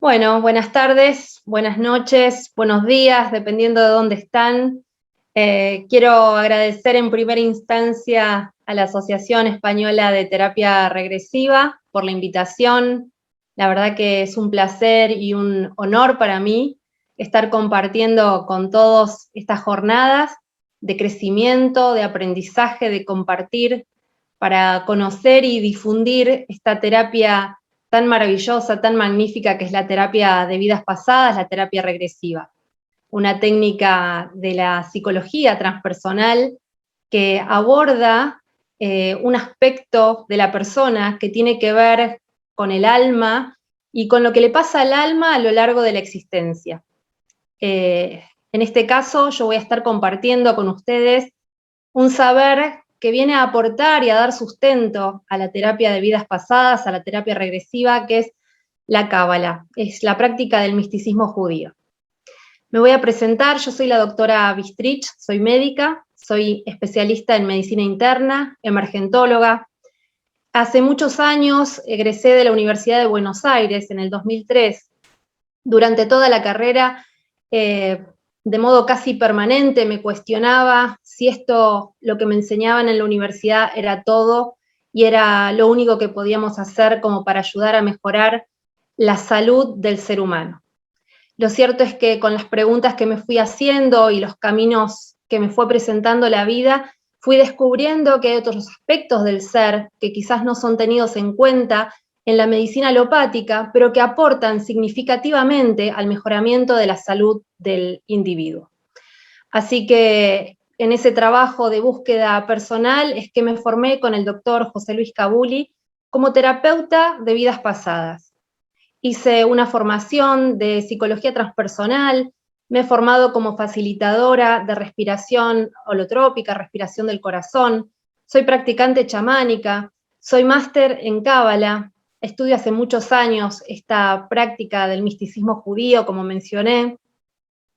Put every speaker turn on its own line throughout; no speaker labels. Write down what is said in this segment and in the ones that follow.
Bueno, buenas tardes, buenas noches, buenos días, dependiendo de dónde están. Quiero agradecer en primera instancia a la Asociación Española de Terapia Regresiva por la invitación. La verdad que es un placer y un honor para mí estar compartiendo con todos estas jornadas de crecimiento, de aprendizaje, de compartir para conocer y difundir esta terapia tan maravillosa, tan magnífica que es la terapia de vidas pasadas, la terapia regresiva. Una técnica de la psicología transpersonal que aborda un aspecto de la persona que tiene que ver con el alma y con lo que le pasa al alma a lo largo de la existencia. En este caso, yo voy a estar compartiendo con ustedes un saber que viene a aportar y a dar sustento a la terapia de vidas pasadas, a la terapia regresiva, que es la Cábala, es la práctica del misticismo judío. Me voy a presentar, yo soy la doctora Bistrich, soy médica, soy especialista en medicina interna, emergentóloga. Hace muchos años egresé de la Universidad de Buenos Aires en el 2003. Durante toda la carrera, de modo casi permanente, me cuestionaba si esto, lo que me enseñaban en la universidad, era todo y era lo único que podíamos hacer como para ayudar a mejorar la salud del ser humano. Lo cierto es que con las preguntas que me fui haciendo y los caminos que me fue presentando la vida, fui descubriendo que hay otros aspectos del ser que quizás no son tenidos en cuenta en la medicina alopática, pero que aportan significativamente al mejoramiento de la salud del individuo. Así que en ese trabajo de búsqueda personal es que me formé con el doctor José Luis Cabuli como terapeuta de vidas pasadas. Hice una formación de psicología transpersonal, me he formado como facilitadora de respiración holotrópica, respiración del corazón, soy practicante chamánica, soy máster en Cábala, estudio hace muchos años esta práctica del misticismo judío, como mencioné,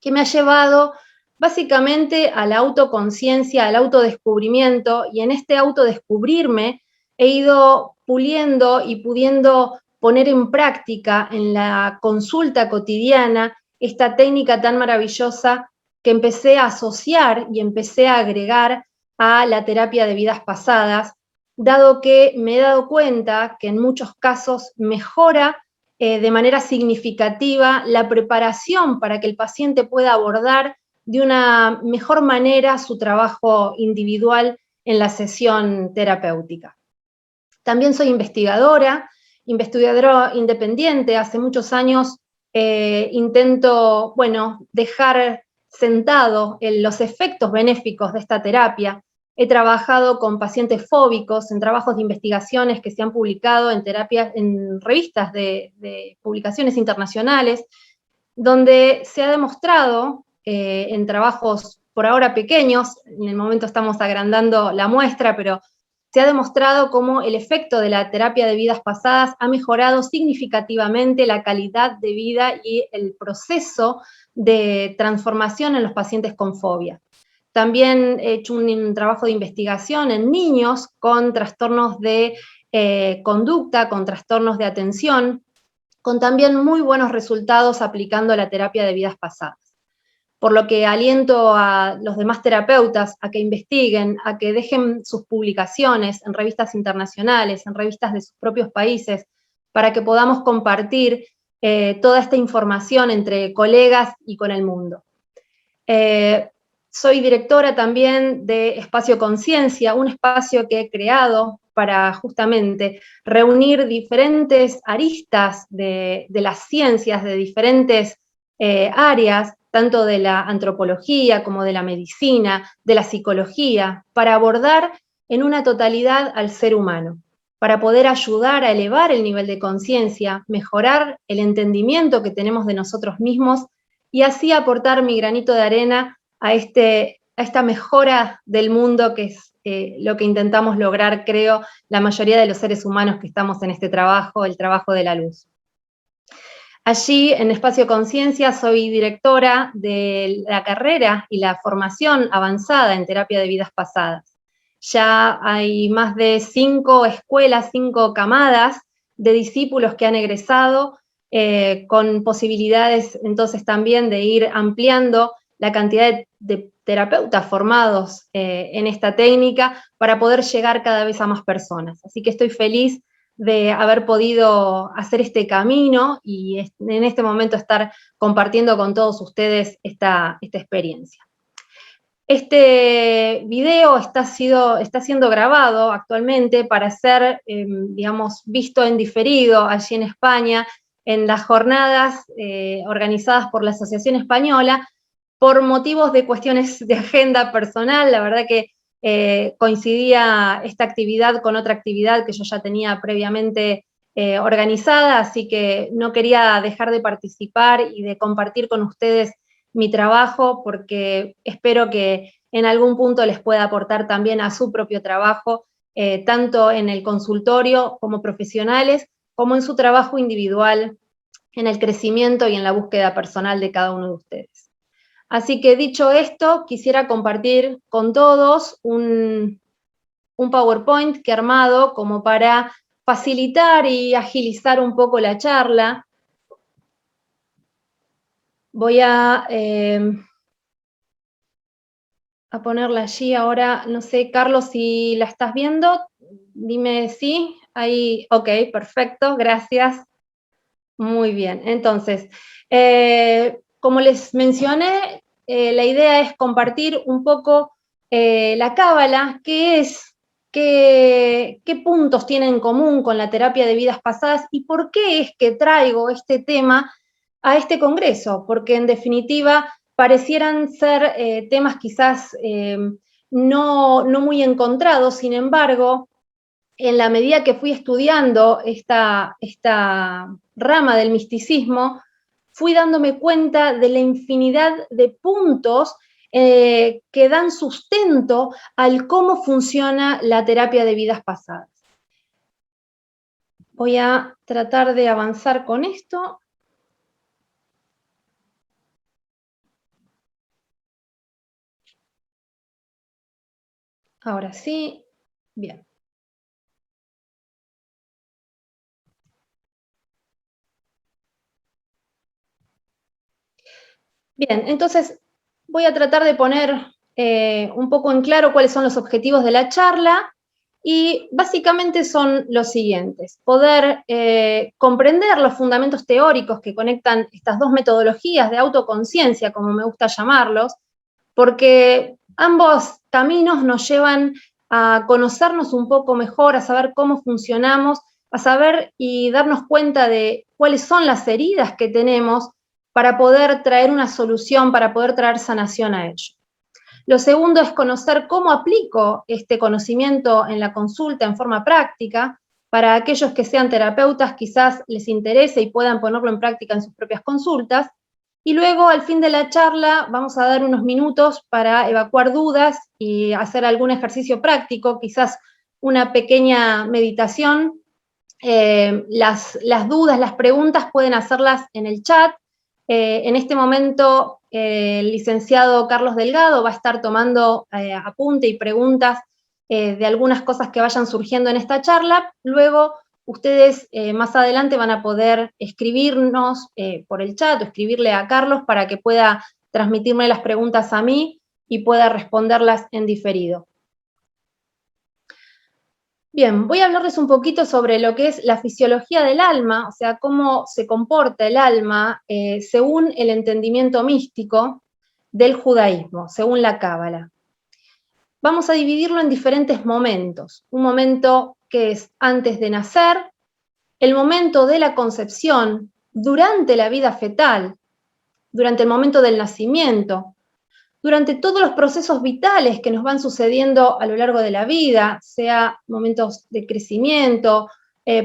que me ha llevado básicamente a la autoconciencia, al autodescubrimiento, y en este autodescubrirme he ido puliendo y pudiendo poner en práctica en la consulta cotidiana esta técnica tan maravillosa que empecé a asociar y empecé a agregar a la terapia de vidas pasadas, dado que me he dado cuenta que en muchos casos mejora de manera significativa la preparación para que el paciente pueda abordar de una mejor manera su trabajo individual en la sesión terapéutica. También soy investigadora independiente. Hace muchos años intento, dejar sentado los efectos benéficos de esta terapia. He trabajado con pacientes fóbicos en trabajos de investigaciones que se han publicado en revistas de publicaciones internacionales, donde se ha demostrado en trabajos por ahora pequeños, en el momento estamos agrandando la muestra, pero se ha demostrado cómo el efecto de la terapia de vidas pasadas ha mejorado significativamente la calidad de vida y el proceso de transformación en los pacientes con fobia. También he hecho un trabajo de investigación en niños con trastornos de conducta, con trastornos de atención, con también muy buenos resultados aplicando la terapia de vidas pasadas. Por lo que aliento a los demás terapeutas a que investiguen, a que dejen sus publicaciones en revistas internacionales, en revistas de sus propios países, para que podamos compartir toda esta información entre colegas y con el mundo. Soy directora también de Espacio Conciencia, un espacio que he creado para justamente reunir diferentes aristas de las ciencias, de diferentes áreas, tanto de la antropología como de la medicina, de la psicología, para abordar en una totalidad al ser humano, para poder ayudar a elevar el nivel de conciencia, mejorar el entendimiento que tenemos de nosotros mismos y así aportar mi granito de arena a esta mejora del mundo que es lo que intentamos lograr, creo, la mayoría de los seres humanos que estamos en este trabajo, el trabajo de la luz. Allí, en Espacio Conciencia, soy directora de la carrera y la formación avanzada en terapia de vidas pasadas. Ya hay más de 5 escuelas, 5 camadas de discípulos que han egresado, con posibilidades entonces también de ir ampliando la cantidad de terapeutas formados en esta técnica para poder llegar cada vez a más personas. Así que estoy feliz de haber podido hacer este camino y en este momento estar compartiendo con todos ustedes esta experiencia. Este video está siendo grabado actualmente para ser, digamos, visto en diferido allí en España, en las jornadas organizadas por la Asociación Española, por motivos de cuestiones de agenda personal. La verdad que coincidía esta actividad con otra actividad que yo ya tenía previamente organizada, así que no quería dejar de participar y de compartir con ustedes mi trabajo, porque espero que en algún punto les pueda aportar también a su propio trabajo, tanto en el consultorio como profesionales, como en su trabajo individual, en el crecimiento y en la búsqueda personal de cada uno de ustedes. Así que dicho esto, quisiera compartir con todos un PowerPoint que he armado como para facilitar y agilizar un poco la charla. Voy a ponerla allí ahora. No sé, Carlos, si la estás viendo, dime sí. Ahí, ok, perfecto, gracias. Muy bien, entonces, como les mencioné, la idea es compartir un poco la cábala, qué puntos tiene en común con la terapia de vidas pasadas y por qué es que traigo este tema a este congreso, porque en definitiva parecieran ser temas quizás no muy encontrados. Sin embargo, en la medida que fui estudiando esta rama del misticismo, fui dándome cuenta de la infinidad de puntos que dan sustento al cómo funciona la terapia de vidas pasadas. Voy a tratar de avanzar con esto. Ahora sí, bien. Bien, entonces voy a tratar de poner un poco en claro cuáles son los objetivos de la charla y básicamente son los siguientes: poder comprender los fundamentos teóricos que conectan estas dos metodologías de autoconciencia, como me gusta llamarlos, porque ambos caminos nos llevan a conocernos un poco mejor, a saber cómo funcionamos, a saber y darnos cuenta de cuáles son las heridas que tenemos para poder traer una solución, para poder traer sanación a ello. Lo segundo es conocer cómo aplico este conocimiento en la consulta en forma práctica. Para aquellos que sean terapeutas quizás les interese y puedan ponerlo en práctica en sus propias consultas. Y luego, al fin de la charla, vamos a dar unos minutos para evacuar dudas y hacer algún ejercicio práctico, quizás una pequeña meditación. Las dudas, las preguntas pueden hacerlas en el chat. En este momento, el licenciado Carlos Delgado va a estar tomando apunte y preguntas de algunas cosas que vayan surgiendo en esta charla. Luego, ustedes más adelante van a poder escribirnos por el chat o escribirle a Carlos para que pueda transmitirme las preguntas a mí y pueda responderlas en diferido. Bien, voy a hablarles un poquito sobre lo que es la fisiología del alma, o sea, cómo se comporta el alma según el entendimiento místico. del judaísmo, según la Cábala. Vamos a dividirlo en diferentes momentos. Un momento que es antes de nacer, el momento de la concepción, durante la vida fetal, durante el momento del nacimiento, durante todos los procesos vitales que nos van sucediendo a lo largo de la vida, sea momentos de crecimiento,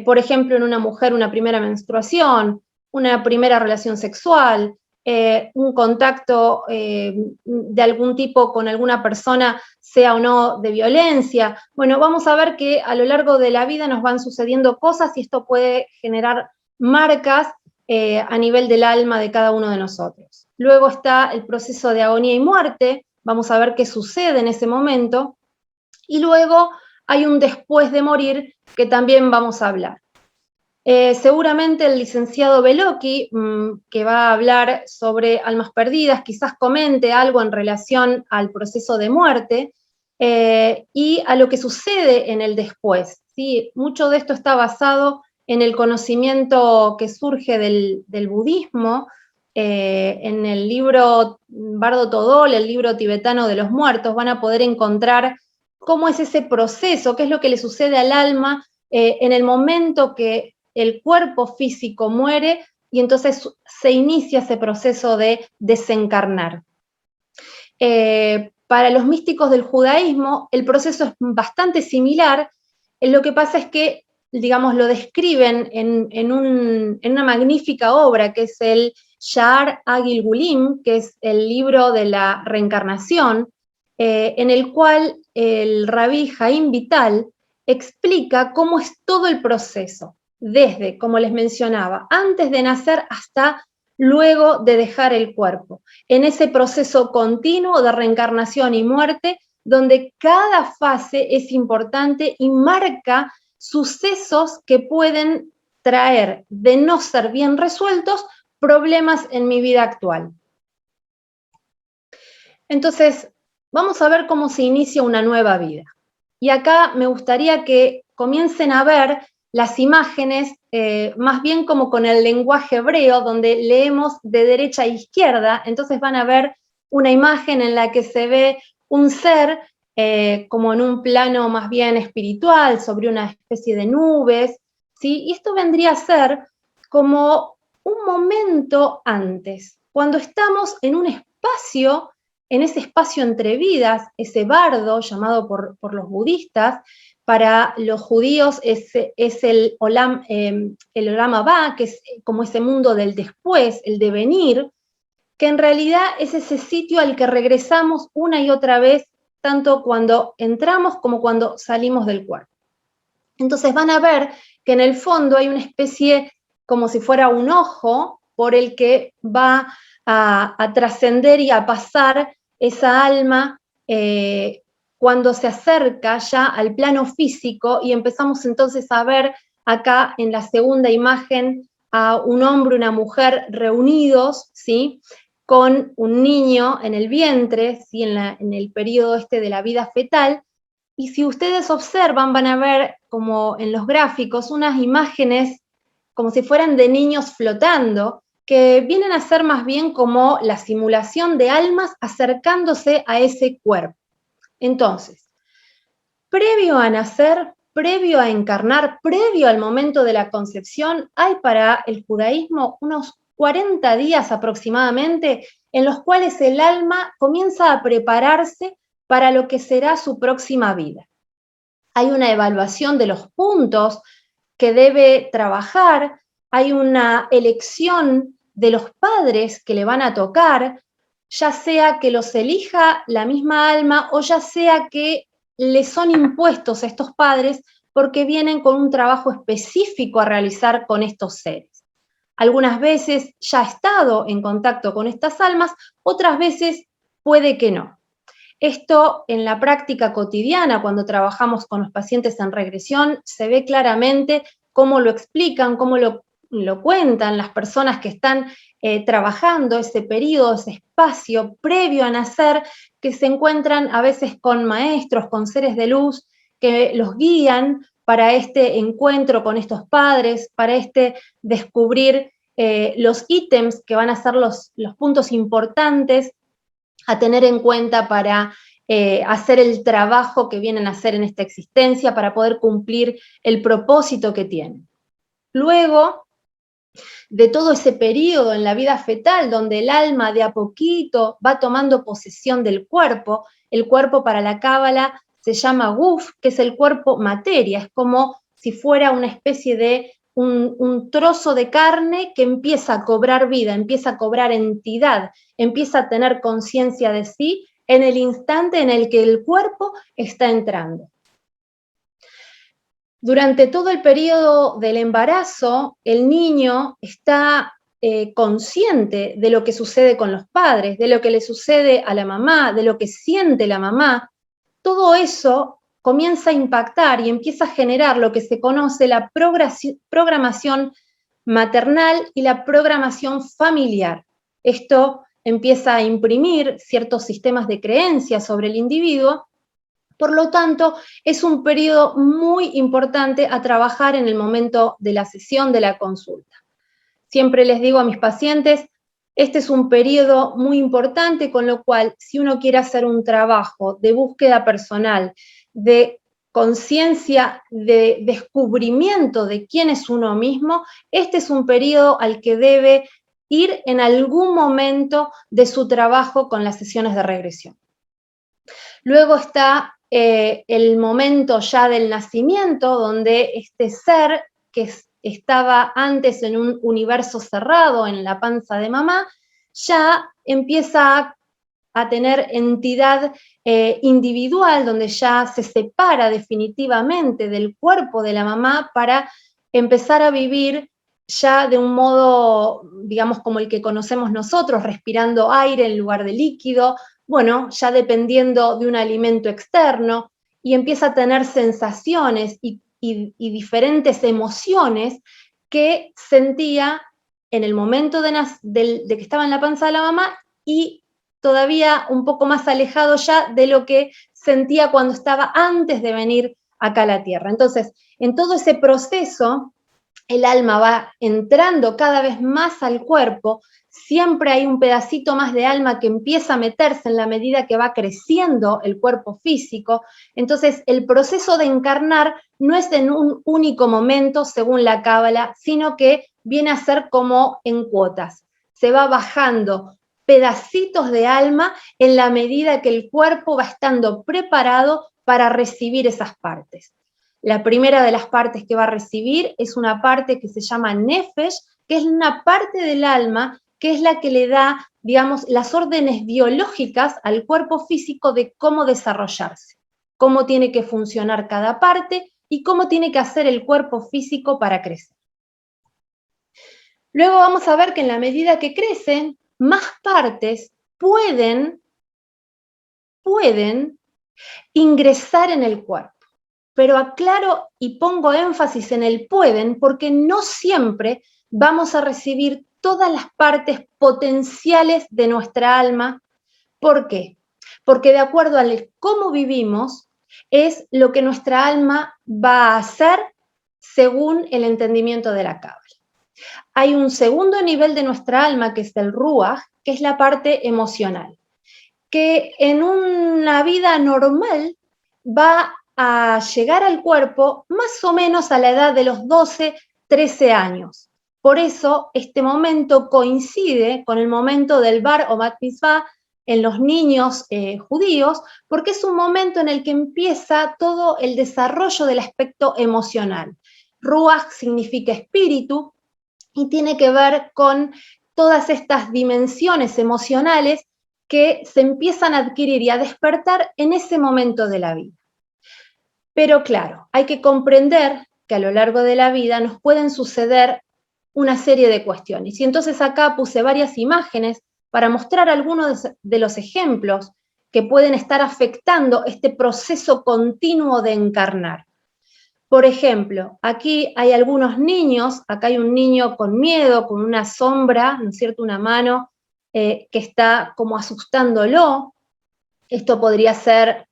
por ejemplo, en una mujer una primera menstruación, una primera relación sexual, un contacto de algún tipo con alguna persona, sea o no de violencia. Bueno, vamos a ver que a lo largo de la vida nos van sucediendo cosas y esto puede generar marcas a nivel del alma de cada uno de nosotros. Luego está el proceso de agonía y muerte, vamos a ver qué sucede en ese momento, y luego hay un después de morir que también vamos a hablar. Seguramente el licenciado Bellocchi, que va a hablar sobre almas perdidas, quizás comente algo en relación al proceso de muerte y a lo que sucede en el después. ¿Sí? Mucho de esto está basado en el conocimiento que surge del budismo, en el libro Bardo Todol, el libro tibetano de los muertos, van a poder encontrar cómo es ese proceso, qué es lo que le sucede al alma en el momento que el cuerpo físico muere y entonces se inicia ese proceso de desencarnar. Para los místicos del judaísmo, el proceso es bastante similar. Lo que pasa es que, digamos, lo describen en una magnífica obra que es el Sha'ar HaGilgulim, que es el libro de la reencarnación, en el cual el rabí Jaim Vital explica cómo es todo el proceso, desde, como les mencionaba, antes de nacer hasta luego de dejar el cuerpo, en ese proceso continuo de reencarnación y muerte, donde cada fase es importante y marca sucesos que pueden traer, de no ser bien resueltos, problemas en mi vida actual. Entonces, vamos a ver cómo se inicia una nueva vida. Y acá me gustaría que comiencen a ver las imágenes más bien como con el lenguaje hebreo, donde leemos de derecha a izquierda, entonces van a ver una imagen en la que se ve un ser como en un plano más bien espiritual, sobre una especie de nubes, ¿sí? Y esto vendría a ser como un momento antes, cuando estamos en ese espacio entre vidas, ese bardo llamado por los budistas, para los judíos es el Olam Haba, que es como ese mundo del después, el devenir, que en realidad es ese sitio al que regresamos una y otra vez, tanto cuando entramos como cuando salimos del cuerpo. Entonces van a ver que en el fondo hay una especie como si fuera un ojo por el que va a trascender y a pasar esa alma cuando se acerca ya al plano físico y empezamos entonces a ver acá en la segunda imagen a un hombre y una mujer reunidos, ¿sí? Con un niño en el vientre, ¿sí? En el periodo este de la vida fetal. Y si ustedes observan, van a ver como en los gráficos unas imágenes como si fueran de niños flotando, que vienen a ser más bien como la simulación de almas acercándose a ese cuerpo. Entonces, previo a nacer, previo a encarnar, previo al momento de la concepción, hay para el judaísmo unos 40 días aproximadamente en los cuales el alma comienza a prepararse para lo que será su próxima vida. Hay una evaluación de los puntos que debe trabajar, hay una elección de los padres que le van a tocar, ya sea que los elija la misma alma o ya sea que le son impuestos a estos padres porque vienen con un trabajo específico a realizar con estos seres. Algunas veces ya ha estado en contacto con estas almas, otras veces puede que no. Esto en la práctica cotidiana, cuando trabajamos con los pacientes en regresión, se ve claramente cómo lo explican, cómo lo cuentan las personas que están trabajando ese periodo, ese espacio previo a nacer, que se encuentran a veces con maestros, con seres de luz, que los guían para este encuentro con estos padres, para este descubrir los ítems que van a ser los puntos importantes a tener en cuenta para hacer el trabajo que vienen a hacer en esta existencia, para poder cumplir el propósito que tienen. Luego de todo ese periodo en la vida fetal, donde el alma de a poquito va tomando posesión del cuerpo, el cuerpo para la Cábala se llama guf, que es el cuerpo materia, es como si fuera una especie de un trozo de carne que empieza a cobrar vida, empieza a cobrar entidad, empieza a tener conciencia de sí en el instante en el que el cuerpo está entrando. Durante todo el periodo del embarazo, el niño está consciente de lo que sucede con los padres, de lo que le sucede a la mamá, de lo que siente la mamá. Todo eso comienza a impactar y empieza a generar lo que se conoce la programación maternal y la programación familiar. Esto empieza a imprimir ciertos sistemas de creencias sobre el individuo. Por lo tanto, es un periodo muy importante a trabajar en el momento de la sesión de la consulta. Siempre les digo a mis pacientes, este es un periodo muy importante, con lo cual, si uno quiere hacer un trabajo de búsqueda personal, de conciencia, de descubrimiento de quién es uno mismo, este es un periodo al que debe ir en algún momento de su trabajo con las sesiones de regresión. Luego está el momento ya del nacimiento, donde este ser que estaba antes en un universo cerrado en la panza de mamá, ya empieza a tener entidad individual, donde ya se separa definitivamente del cuerpo de la mamá para empezar a vivir ya de un modo, digamos, como el que conocemos nosotros, respirando aire en lugar de líquido, bueno, ya dependiendo de un alimento externo, y empieza a tener sensaciones y diferentes emociones que sentía en el momento de que estaba en la panza de la mamá y todavía un poco más alejado ya de lo que sentía cuando estaba antes de venir acá a la Tierra. Entonces, en todo ese proceso, el alma va entrando cada vez más al cuerpo, siempre hay un pedacito más de alma que empieza a meterse en la medida que va creciendo el cuerpo físico. Entonces, el proceso de encarnar no es en un único momento, según la Cábala, sino que viene a ser como en cuotas. Se va bajando pedacitos de alma en la medida que el cuerpo va estando preparado para recibir esas partes. La primera de las partes que va a recibir es una parte que se llama Nefesh, que es una parte del alma que es la que le da, digamos, las órdenes biológicas al cuerpo físico de cómo desarrollarse, cómo tiene que funcionar cada parte y cómo tiene que hacer el cuerpo físico para crecer. Luego vamos a ver que en la medida que crecen, más partes pueden ingresar en el cuerpo. Pero aclaro y pongo énfasis en el pueden porque no siempre vamos a recibir todas las partes potenciales de nuestra alma. ¿Por qué? Porque de acuerdo a cómo vivimos, es lo que nuestra alma va a hacer según el entendimiento de la Cábala. Hay un segundo nivel de nuestra alma, que es el Ruach, que es la parte emocional, que en una vida normal va a llegar al cuerpo más o menos a la edad de los 12, 13 años. Por eso este momento coincide con el momento del Bar o Bat Mitzvah en los niños judíos, porque es un momento en el que empieza todo el desarrollo del aspecto emocional. Ruach significa espíritu y tiene que ver con todas estas dimensiones emocionales que se empiezan a adquirir y a despertar en ese momento de la vida. Pero claro, hay que comprender que a lo largo de la vida nos pueden suceder una serie de cuestiones. Y entonces acá puse varias imágenes para mostrar algunos de los ejemplos que pueden estar afectando este proceso continuo de encarnar. Por ejemplo, aquí hay algunos niños, acá hay un niño con miedo, con una sombra, ¿no es cierto?, una mano que está como asustándolo. Esto podría ser,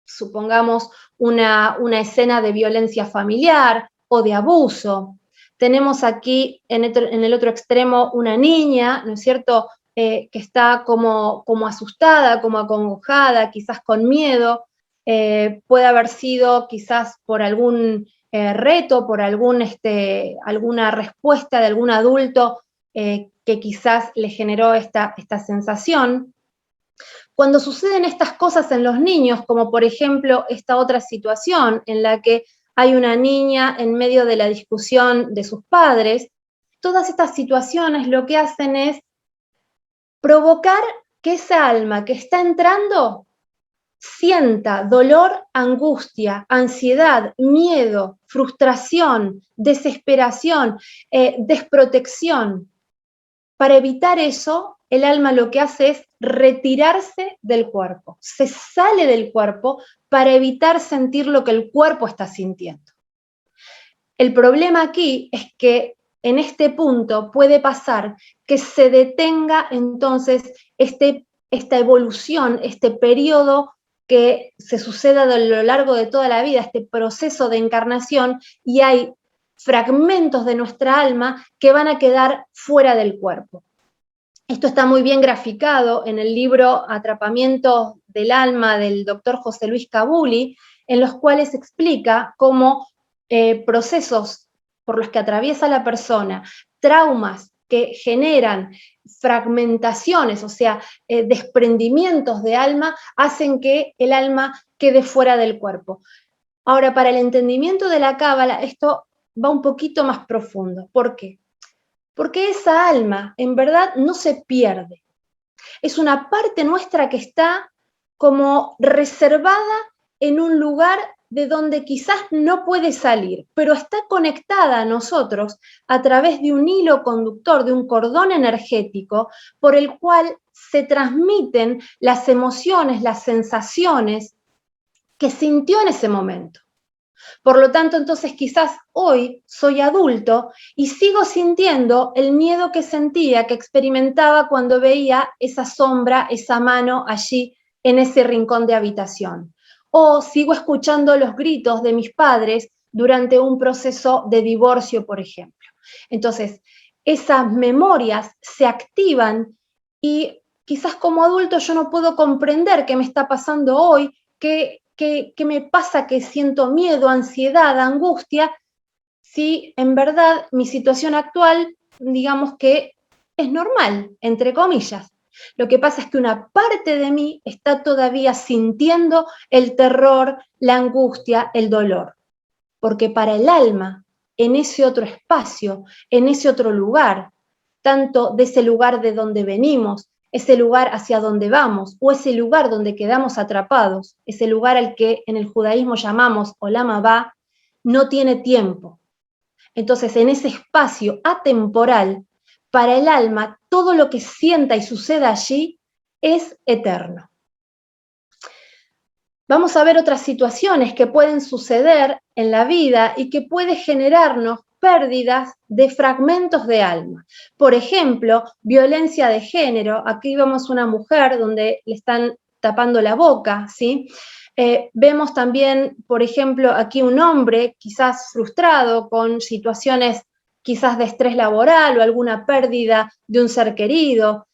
supongamos, una escena de violencia familiar o de abuso. Tenemos aquí en el otro extremo una niña, ¿no es cierto?, que está como asustada, como acongojada, quizás con miedo, puede haber sido quizás por algún reto, por alguna respuesta de algún adulto que quizás le generó esta sensación. Cuando suceden estas cosas en los niños, como por ejemplo esta otra situación en la que hay una niña en medio de la discusión de sus padres, todas estas situaciones lo que hacen es provocar que esa alma que está entrando sienta dolor, angustia, ansiedad, miedo, frustración, desesperación, desprotección. Para evitar eso, el alma lo que hace es retirarse del cuerpo, se sale del cuerpo para evitar sentir lo que el cuerpo está sintiendo. El problema aquí es que en este punto puede pasar que se detenga entonces esta evolución, este periodo que se suceda a lo largo de toda la vida, este proceso de encarnación, y hay fragmentos de nuestra alma que van a quedar fuera del cuerpo. Esto está muy bien graficado en el libro Atrapamiento del alma del doctor José Luis Cabuli, en los cuales explica cómo procesos por los que atraviesa la persona, traumas que generan fragmentaciones, o sea, desprendimientos de alma, hacen que el alma quede fuera del cuerpo. Ahora, para el entendimiento de la Cábala, esto va un poquito más profundo. ¿Por qué? Porque esa alma en verdad no se pierde. Es una parte nuestra que está como reservada en un lugar de donde quizás no puede salir, pero está conectada a nosotros a través de un hilo conductor, de un cordón energético, por el cual se transmiten las emociones, las sensaciones que sintió en ese momento. Por lo tanto, entonces quizás hoy soy adulto y sigo sintiendo el miedo que sentía, que experimentaba cuando veía esa sombra, esa mano allí en ese rincón de habitación. O sigo escuchando los gritos de mis padres durante un proceso de divorcio, por ejemplo. Entonces, esas memorias se activan y quizás como adulto yo no puedo comprender qué me está pasando hoy, ¿Qué me pasa que siento miedo, ansiedad, angustia? Si en verdad mi situación actual, digamos que es normal, entre comillas. Lo que pasa es que una parte de mí está todavía sintiendo el terror, la angustia, el dolor. Porque para el alma, en ese otro espacio, en ese otro lugar, tanto de ese lugar de donde venimos, ese lugar hacia donde vamos, o ese lugar donde quedamos atrapados, ese lugar al que en el judaísmo llamamos Olam Haba, no tiene tiempo. Entonces, en ese espacio atemporal, para el alma, todo lo que sienta y suceda allí es eterno. Vamos a ver otras situaciones que pueden suceder en la vida y que puede generarnos pérdidas de fragmentos de alma. Por ejemplo, violencia de género. Aquí vemos una mujer donde le están tapando la boca, ¿sí? Vemos también, por ejemplo, aquí un hombre quizás frustrado con situaciones quizás de estrés laboral o alguna pérdida de un ser querido.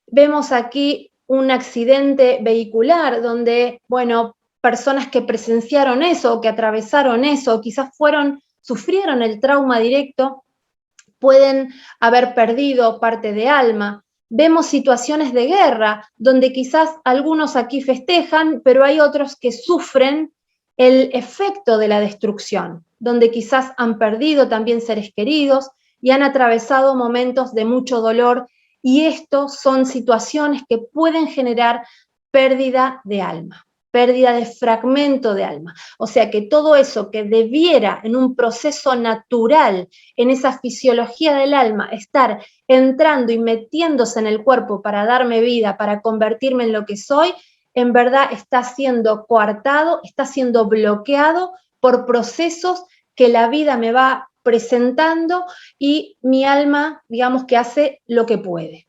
Vemos aquí un accidente vehicular donde, bueno, personas que presenciaron eso, que atravesaron eso, quizás sufrieron el trauma directo, pueden haber perdido parte de alma. Vemos situaciones de guerra, donde quizás algunos aquí festejan, pero hay otros que sufren el efecto de la destrucción, donde quizás han perdido también seres queridos y han atravesado momentos de mucho dolor, y estos son situaciones que pueden generar pérdida de alma, pérdida de fragmento de alma. O sea que todo eso que debiera en un proceso natural, en esa fisiología del alma, estar entrando y metiéndose en el cuerpo para darme vida, para convertirme en lo que soy, en verdad está siendo coartado, está siendo bloqueado por procesos que la vida me va presentando y mi alma, digamos que hace lo que puede.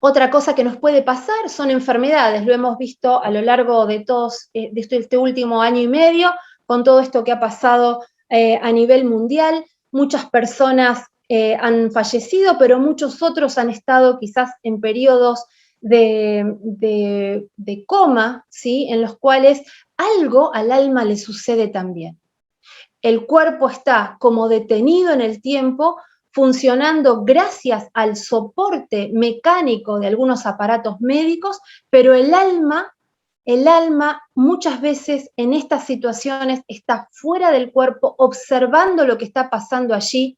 Otra cosa que nos puede pasar son enfermedades, lo hemos visto a lo largo de este último año y medio, con todo esto que ha pasado a nivel mundial. Muchas personas han fallecido, pero muchos otros han estado quizás en periodos de coma, ¿sí? En los cuales algo al alma le sucede también. El cuerpo está como detenido en el tiempo, funcionando gracias al soporte mecánico de algunos aparatos médicos, pero el alma muchas veces en estas situaciones está fuera del cuerpo, observando lo que está pasando allí,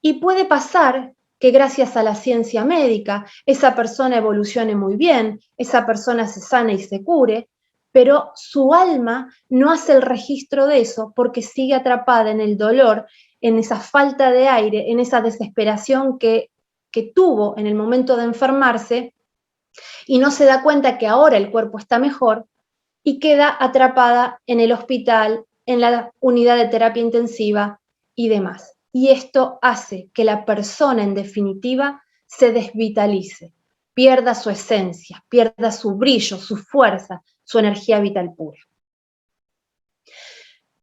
y puede pasar que gracias a la ciencia médica esa persona evolucione muy bien, esa persona se sane y se cure, pero su alma no hace el registro de eso porque sigue atrapada en el dolor, en esa falta de aire, en esa desesperación que tuvo en el momento de enfermarse, y no se da cuenta que ahora el cuerpo está mejor y queda atrapada en el hospital, en la unidad de terapia intensiva y demás. Y esto hace que la persona, en definitiva, se desvitalice, pierda su esencia, pierda su brillo, su fuerza, su energía vital pura.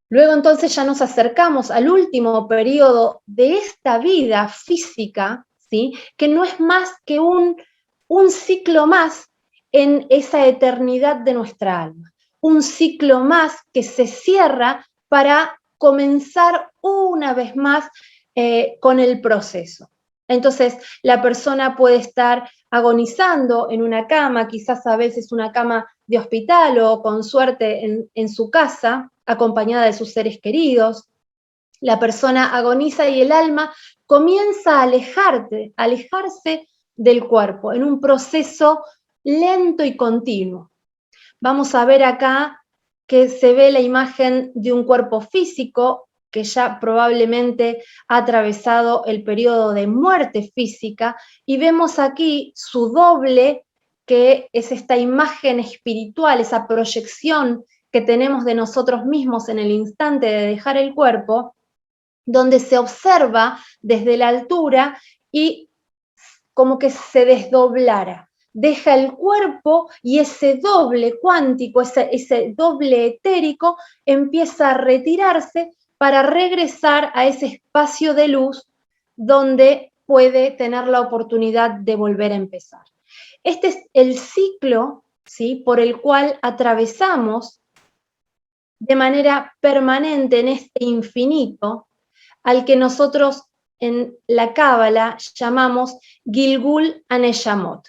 Luego entonces ya nos acercamos al último periodo de esta vida física, ¿sí? Que no es más que un ciclo más en esa eternidad de nuestra alma. Un ciclo más que se cierra para comenzar una vez más con el proceso. Entonces, la persona puede estar agonizando en una cama, quizás a veces una cama de hospital o con suerte en su casa, acompañada de sus seres queridos. La persona agoniza y el alma comienza a alejarse del cuerpo en un proceso lento y continuo. Vamos a ver acá que se ve la imagen de un cuerpo físico que ya probablemente ha atravesado el periodo de muerte física, y vemos aquí su doble, que es esta imagen espiritual, esa proyección que tenemos de nosotros mismos en el instante de dejar el cuerpo, donde se observa desde la altura y como que se desdoblara. Deja el cuerpo y ese doble cuántico, ese doble etérico empieza a retirarse para regresar a ese espacio de luz donde puede tener la oportunidad de volver a empezar. Este es el ciclo, ¿sí?, por el cual atravesamos de manera permanente en este infinito, al que nosotros en la Cábala llamamos Gilgul Aneyamot.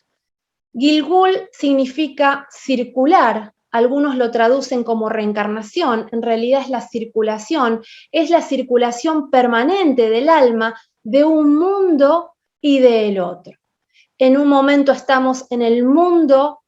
Gilgul significa circular, algunos lo traducen como reencarnación, en realidad es la circulación permanente del alma de un mundo y del otro. En un momento estamos en el mundo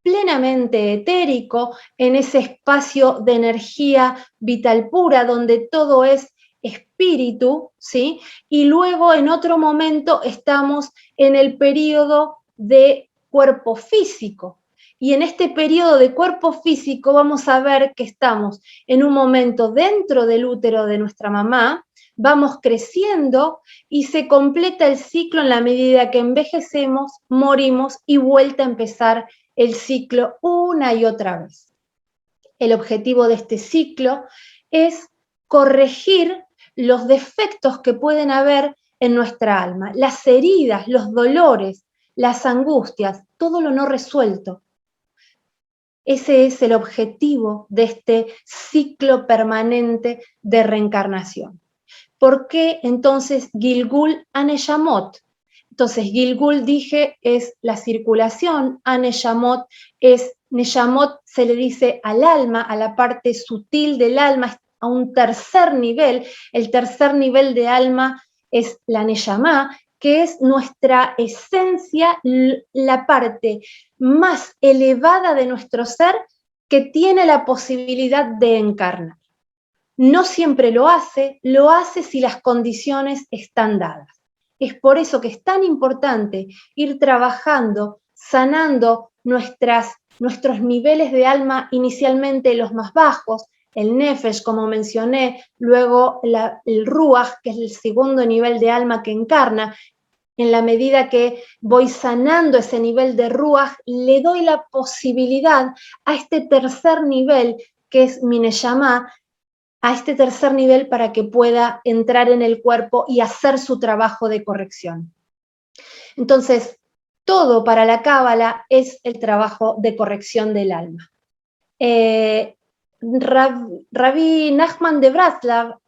plenamente etérico, en ese espacio de energía vital pura, donde todo es espíritu, ¿sí? Y luego en otro momento estamos en el periodo de cuerpo físico. Y en este periodo de cuerpo físico vamos a ver que estamos en un momento dentro del útero de nuestra mamá, vamos creciendo y se completa el ciclo en la medida que envejecemos, morimos y vuelta a empezar el ciclo una y otra vez. El objetivo de este ciclo es corregir los defectos que pueden haber en nuestra alma, las heridas, los dolores, las angustias, todo lo no resuelto. Ese es el objetivo de este ciclo permanente de reencarnación. ¿Por qué entonces Gilgul Aneyamot? Entonces, Gilgul, dije, es la circulación, Aneyamot es, Neyamot se le dice al alma, a la parte sutil del alma, a un tercer nivel. El tercer nivel de alma es la Neyamá, que es nuestra esencia, la parte más elevada de nuestro ser que tiene la posibilidad de encarnar. No siempre lo hace si las condiciones están dadas. Es por eso que es tan importante ir trabajando, sanando nuestros niveles de alma, inicialmente los más bajos, el Nefesh, como mencioné, luego el Ruach, que es el segundo nivel de alma que encarna. En la medida que voy sanando ese nivel de Ruach, le doy la posibilidad a este tercer nivel, que es mi Neyamá, a este tercer nivel para que pueda entrar en el cuerpo y hacer su trabajo de corrección. Entonces, todo para la Cábala es el trabajo de corrección del alma. Rabbi Nachman de Breslov,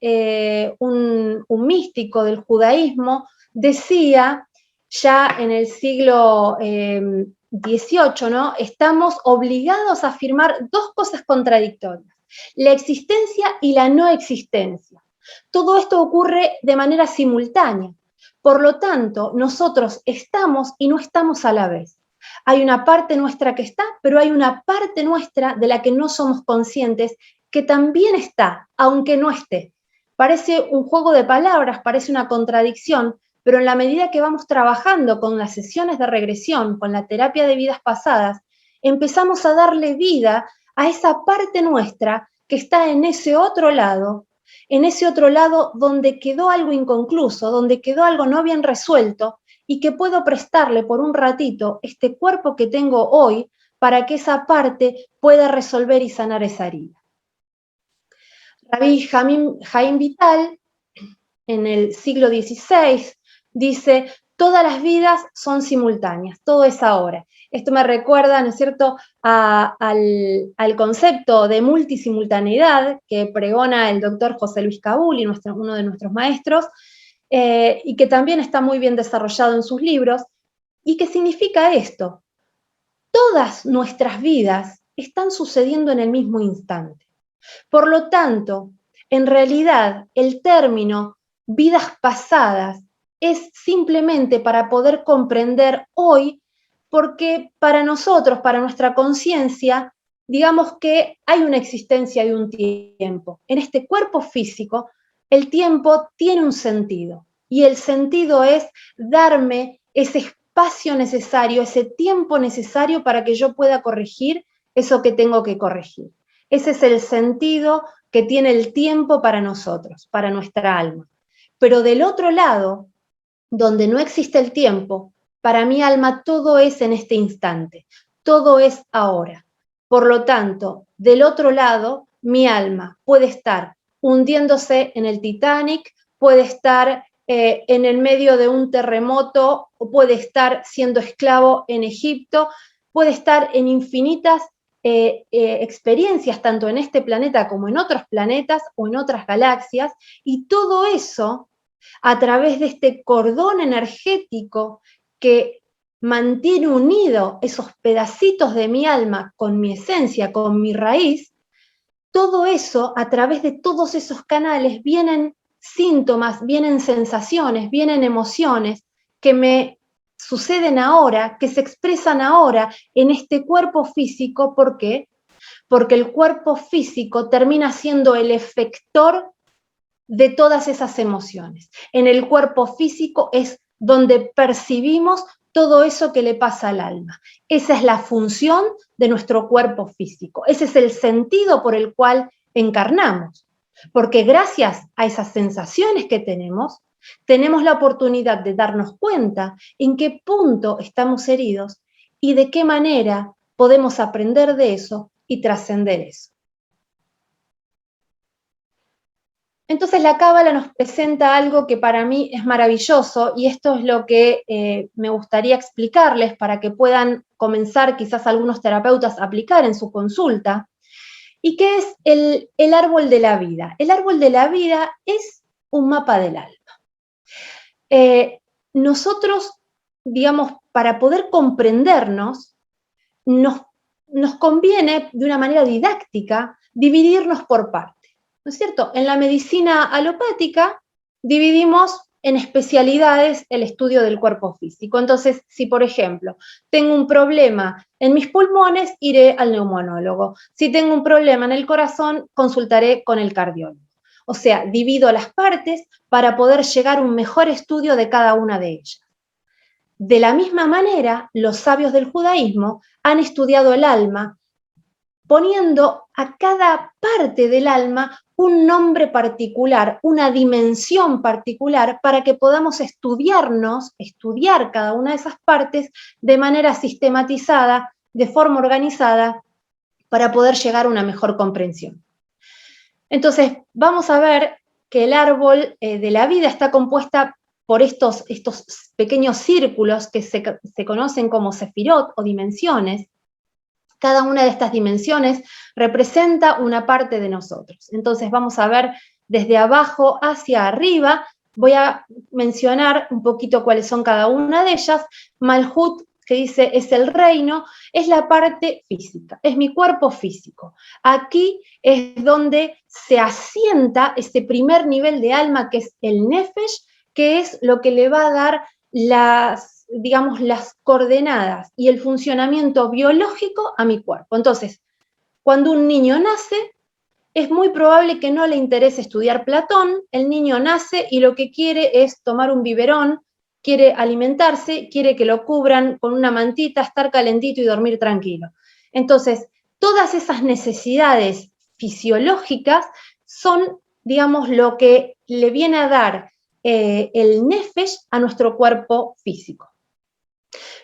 un místico del judaísmo, decía ya en el siglo XVIII, ¿no? Estamos obligados a afirmar dos cosas contradictorias: la existencia y la no existencia. Todo esto ocurre de manera simultánea. Por lo tanto, nosotros estamos y no estamos a la vez. Hay una parte nuestra que está, pero hay una parte nuestra de la que no somos conscientes que también está, aunque no esté. Parece un juego de palabras, parece una contradicción, pero en la medida que vamos trabajando con las sesiones de regresión, con la terapia de vidas pasadas, empezamos a darle vida a esa parte nuestra que está en ese otro lado donde quedó algo inconcluso, donde quedó algo no bien resuelto, y que puedo prestarle por un ratito este cuerpo que tengo hoy para que esa parte pueda resolver y sanar esa herida. Rabbi Jaim Vital, en el siglo XVI, dice: todas las vidas son simultáneas, todo es ahora. Esto me recuerda, ¿no es cierto?, al concepto de multisimultaneidad que pregona el doctor José Luis Cabuli, uno de nuestros maestros, y que también está muy bien desarrollado en sus libros, y que significa esto: todas nuestras vidas están sucediendo en el mismo instante. Por lo tanto, en realidad, el término vidas pasadas es simplemente para poder comprender hoy, porque para nosotros, para nuestra conciencia, digamos que hay una existencia de un tiempo. En este cuerpo físico, el tiempo tiene un sentido, y el sentido es darme ese espacio necesario, ese tiempo necesario para que yo pueda corregir eso que tengo que corregir. Ese es el sentido que tiene el tiempo para nosotros, para nuestra alma. Pero del otro lado, donde no existe el tiempo, para mi alma todo es en este instante, todo es ahora. Por lo tanto, del otro lado, mi alma puede estar hundiéndose en el Titanic, puede estar en el medio de un terremoto, o puede estar siendo esclavo en Egipto, puede estar en infinitas experiencias, tanto en este planeta como en otros planetas o en otras galaxias, y todo eso a través de este cordón energético que mantiene unido esos pedacitos de mi alma con mi esencia, con mi raíz. Todo eso, a través de todos esos canales, vienen síntomas, vienen sensaciones, vienen emociones que me suceden ahora, que se expresan ahora en este cuerpo físico. ¿Por qué? Porque el cuerpo físico termina siendo el efector de todas esas emociones. En el cuerpo físico es donde percibimos todo eso que le pasa al alma. Esa es la función de nuestro cuerpo físico. Ese es el sentido por el cual encarnamos. Porque gracias a esas sensaciones que tenemos la oportunidad de darnos cuenta en qué punto estamos heridos y de qué manera podemos aprender de eso y trascender eso. Entonces la Cábala nos presenta algo que para mí es maravilloso, y esto es lo que me gustaría explicarles para que puedan comenzar quizás algunos terapeutas a aplicar en su consulta, y que es el árbol de la vida. El árbol de la vida es un mapa del alma. Nosotros, digamos, para poder comprendernos, nos conviene de una manera didáctica dividirnos por partes. ¿No es cierto? En la medicina alopática dividimos en especialidades el estudio del cuerpo físico. Entonces, si por ejemplo tengo un problema en mis pulmones, iré al neumonólogo. Si tengo un problema en el corazón, consultaré con el cardiólogo. O sea, divido las partes para poder llegar a un mejor estudio de cada una de ellas. De la misma manera, los sabios del judaísmo han estudiado el alma, poniendo a cada parte del alma un nombre particular, una dimensión particular, para que podamos estudiar cada una de esas partes de manera sistematizada, de forma organizada, para poder llegar a una mejor comprensión. Entonces, vamos a ver que el árbol de la vida está compuesta por estos pequeños círculos que se conocen como sefirot o dimensiones. Cada una de estas dimensiones representa una parte de nosotros. Entonces vamos a ver desde abajo hacia arriba. Voy a mencionar un poquito cuáles son cada una de ellas. Malhut, que dice es el reino, es la parte física, es mi cuerpo físico. Aquí es donde se asienta ese primer nivel de alma, que es el nefesh, que es lo que le va a dar las, digamos, las coordenadas y el funcionamiento biológico a mi cuerpo. Entonces, cuando un niño nace, es muy probable que no le interese estudiar Platón. El niño nace y lo que quiere es tomar un biberón, quiere alimentarse, quiere que lo cubran con una mantita, estar calentito y dormir tranquilo. Entonces, todas esas necesidades fisiológicas son, digamos, lo que le viene a dar el nefesh a nuestro cuerpo físico.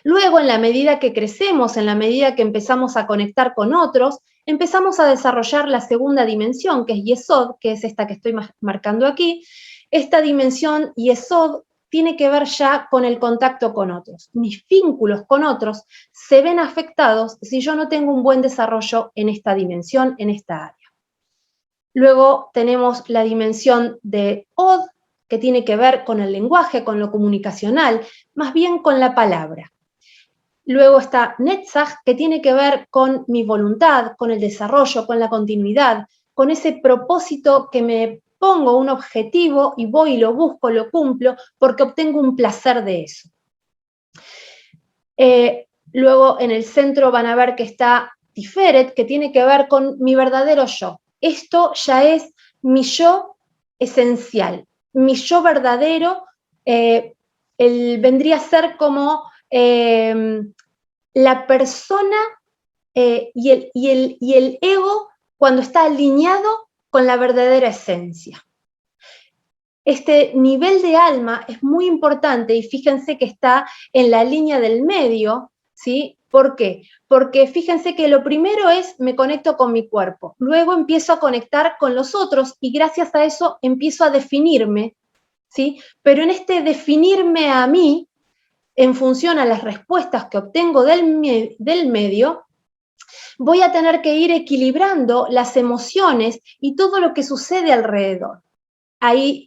Luego, en la medida que crecemos, en la medida que empezamos a conectar con otros, empezamos a desarrollar la segunda dimensión, que es Yesod, que es esta que estoy marcando aquí. Esta dimensión Yesod tiene que ver ya con el contacto con otros. Mis vínculos con otros se ven afectados si yo no tengo un buen desarrollo en esta dimensión, en esta área. Luego tenemos la dimensión de Od, que tiene que ver con el lenguaje, con lo comunicacional, más bien con la palabra. Luego está Netzach, que tiene que ver con mi voluntad, con el desarrollo, con la continuidad, con ese propósito que me pongo un objetivo y voy y lo busco, lo cumplo, porque obtengo un placer de eso. Luego en el centro van a ver que está Tiferet, que tiene que ver con mi verdadero yo. Esto ya es mi yo esencial, mi yo verdadero, vendría a ser como la persona y el ego cuando está alineado con la verdadera esencia. Este nivel de alma es muy importante y fíjense que está en la línea del medio, ¿sí? ¿Por qué? Porque fíjense que lo primero es me conecto con mi cuerpo, luego empiezo a conectar con los otros y gracias a eso empiezo a definirme, ¿sí? Pero en este definirme a mí, en función a las respuestas que obtengo del medio, voy a tener que ir equilibrando las emociones y todo lo que sucede alrededor. Ahí,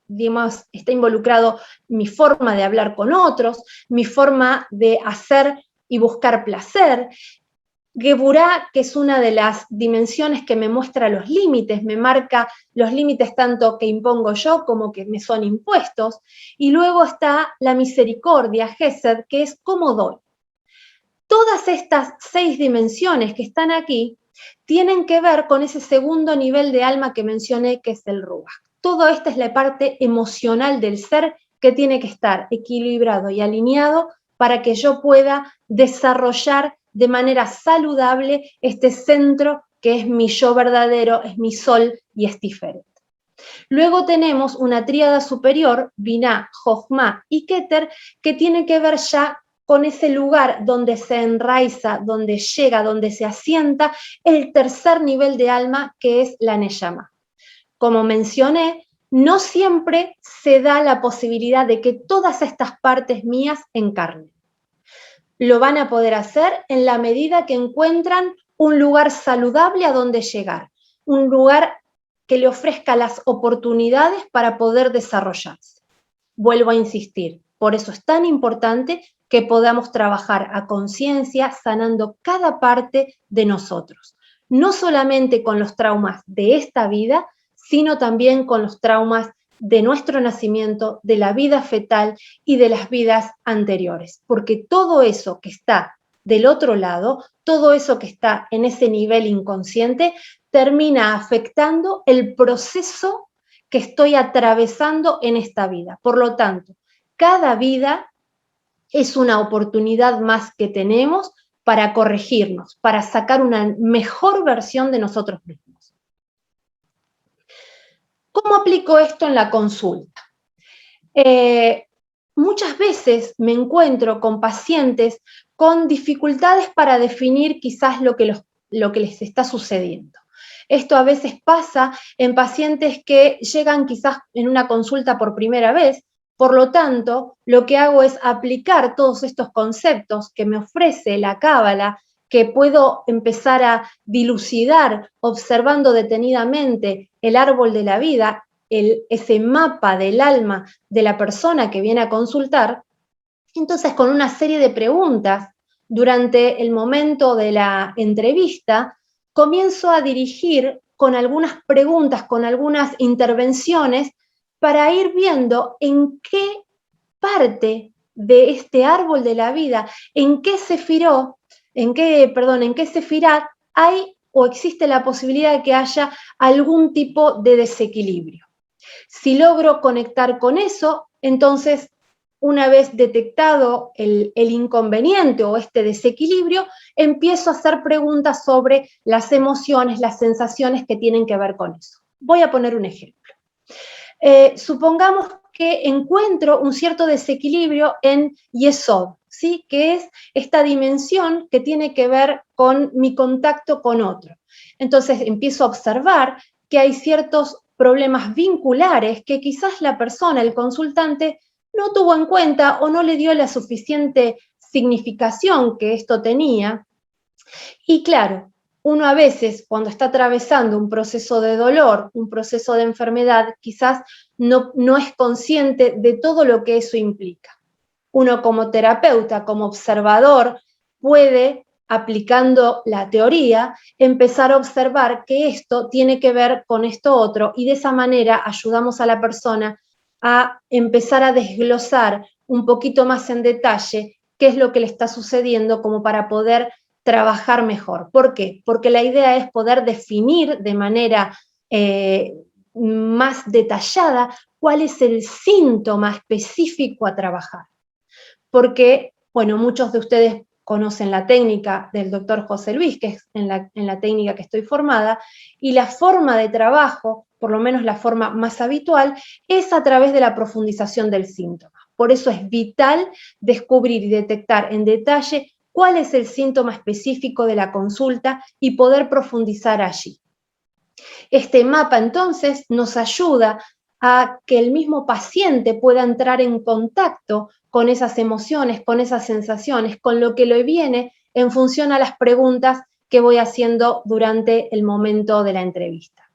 digamos, está involucrado mi forma de hablar con otros, mi forma de hacer y buscar placer. Geburá, que es una de las dimensiones que me muestra los límites, me marca los límites tanto que impongo yo como que me son impuestos. Y luego está la misericordia, Gesed, que es cómo doy. Todas estas 6 dimensiones que están aquí tienen que ver con ese segundo nivel de alma que mencioné, que es el Ruach. Todo esta es la parte emocional del ser que tiene que estar equilibrado y alineado para que yo pueda desarrollar de manera saludable este centro que es mi yo verdadero, es mi sol y es Tiferet. Luego tenemos una tríada superior, Binah, Jochma y Keter, que tiene que ver ya con ese lugar donde se enraiza, donde llega, donde se asienta el tercer nivel de alma, que es la Neyama. Como mencioné, no siempre se da la posibilidad de que todas estas partes mías encarnen. Lo van a poder hacer en la medida que encuentran un lugar saludable a donde llegar, un lugar que le ofrezca las oportunidades para poder desarrollarse. Vuelvo a insistir, por eso es tan importante que podamos trabajar a conciencia sanando cada parte de nosotros, no solamente con los traumas de esta vida, sino también con los traumas de nuestro nacimiento, de la vida fetal y de las vidas anteriores, porque todo eso que está del otro lado, todo eso que está en ese nivel inconsciente, termina afectando el proceso que estoy atravesando en esta vida. Por lo tanto, cada vida es una oportunidad más que tenemos para corregirnos, para sacar una mejor versión de nosotros mismos. ¿Cómo aplico esto en la consulta? Muchas veces me encuentro con pacientes con dificultades para definir quizás lo que les está sucediendo. Esto a veces pasa en pacientes que llegan quizás en una consulta por primera vez. Por lo tanto, lo que hago es aplicar todos estos conceptos que me ofrece la cábala, que puedo empezar a dilucidar observando detenidamente el árbol de la vida, ese mapa del alma de la persona que viene a consultar. Entonces, con una serie de preguntas durante el momento de la entrevista, comienzo a dirigir con algunas preguntas, con algunas intervenciones, para ir viendo en qué parte de este árbol de la vida, en qué sefirot hay o existe la posibilidad de que haya algún tipo de desequilibrio. Si logro conectar con eso, entonces, una vez detectado el inconveniente o este desequilibrio, empiezo a hacer preguntas sobre las emociones, las sensaciones que tienen que ver con eso. Voy a poner un ejemplo. Supongamos que encuentro un cierto desequilibrio en Yesod, ¿sí? Que es esta dimensión que tiene que ver con mi contacto con otro. Entonces empiezo a observar que hay ciertos problemas vinculares que quizás la persona, el consultante, no tuvo en cuenta o no le dio la suficiente significación que esto tenía. Y claro, uno a veces cuando está atravesando un proceso de dolor, un proceso de enfermedad, quizás no es consciente de todo lo que eso implica. Uno como terapeuta, como observador, puede, aplicando la teoría, empezar a observar que esto tiene que ver con esto otro, y de esa manera ayudamos a la persona a empezar a desglosar un poquito más en detalle qué es lo que le está sucediendo, como para poder trabajar mejor. ¿Por qué? Porque la idea es poder definir de manera más detallada cuál es el síntoma específico a trabajar. Porque, bueno, muchos de ustedes conocen la técnica del doctor José Luis, que es en la técnica que estoy formada, y la forma de trabajo, por lo menos la forma más habitual, es a través de la profundización del síntoma. Por eso es vital descubrir y detectar en detalle cuál es el síntoma específico de la consulta y poder profundizar allí. Este mapa entonces nos ayuda a que el mismo paciente pueda entrar en contacto con esas emociones, con esas sensaciones, con lo que le viene en función a las preguntas que voy haciendo durante el momento de la entrevista.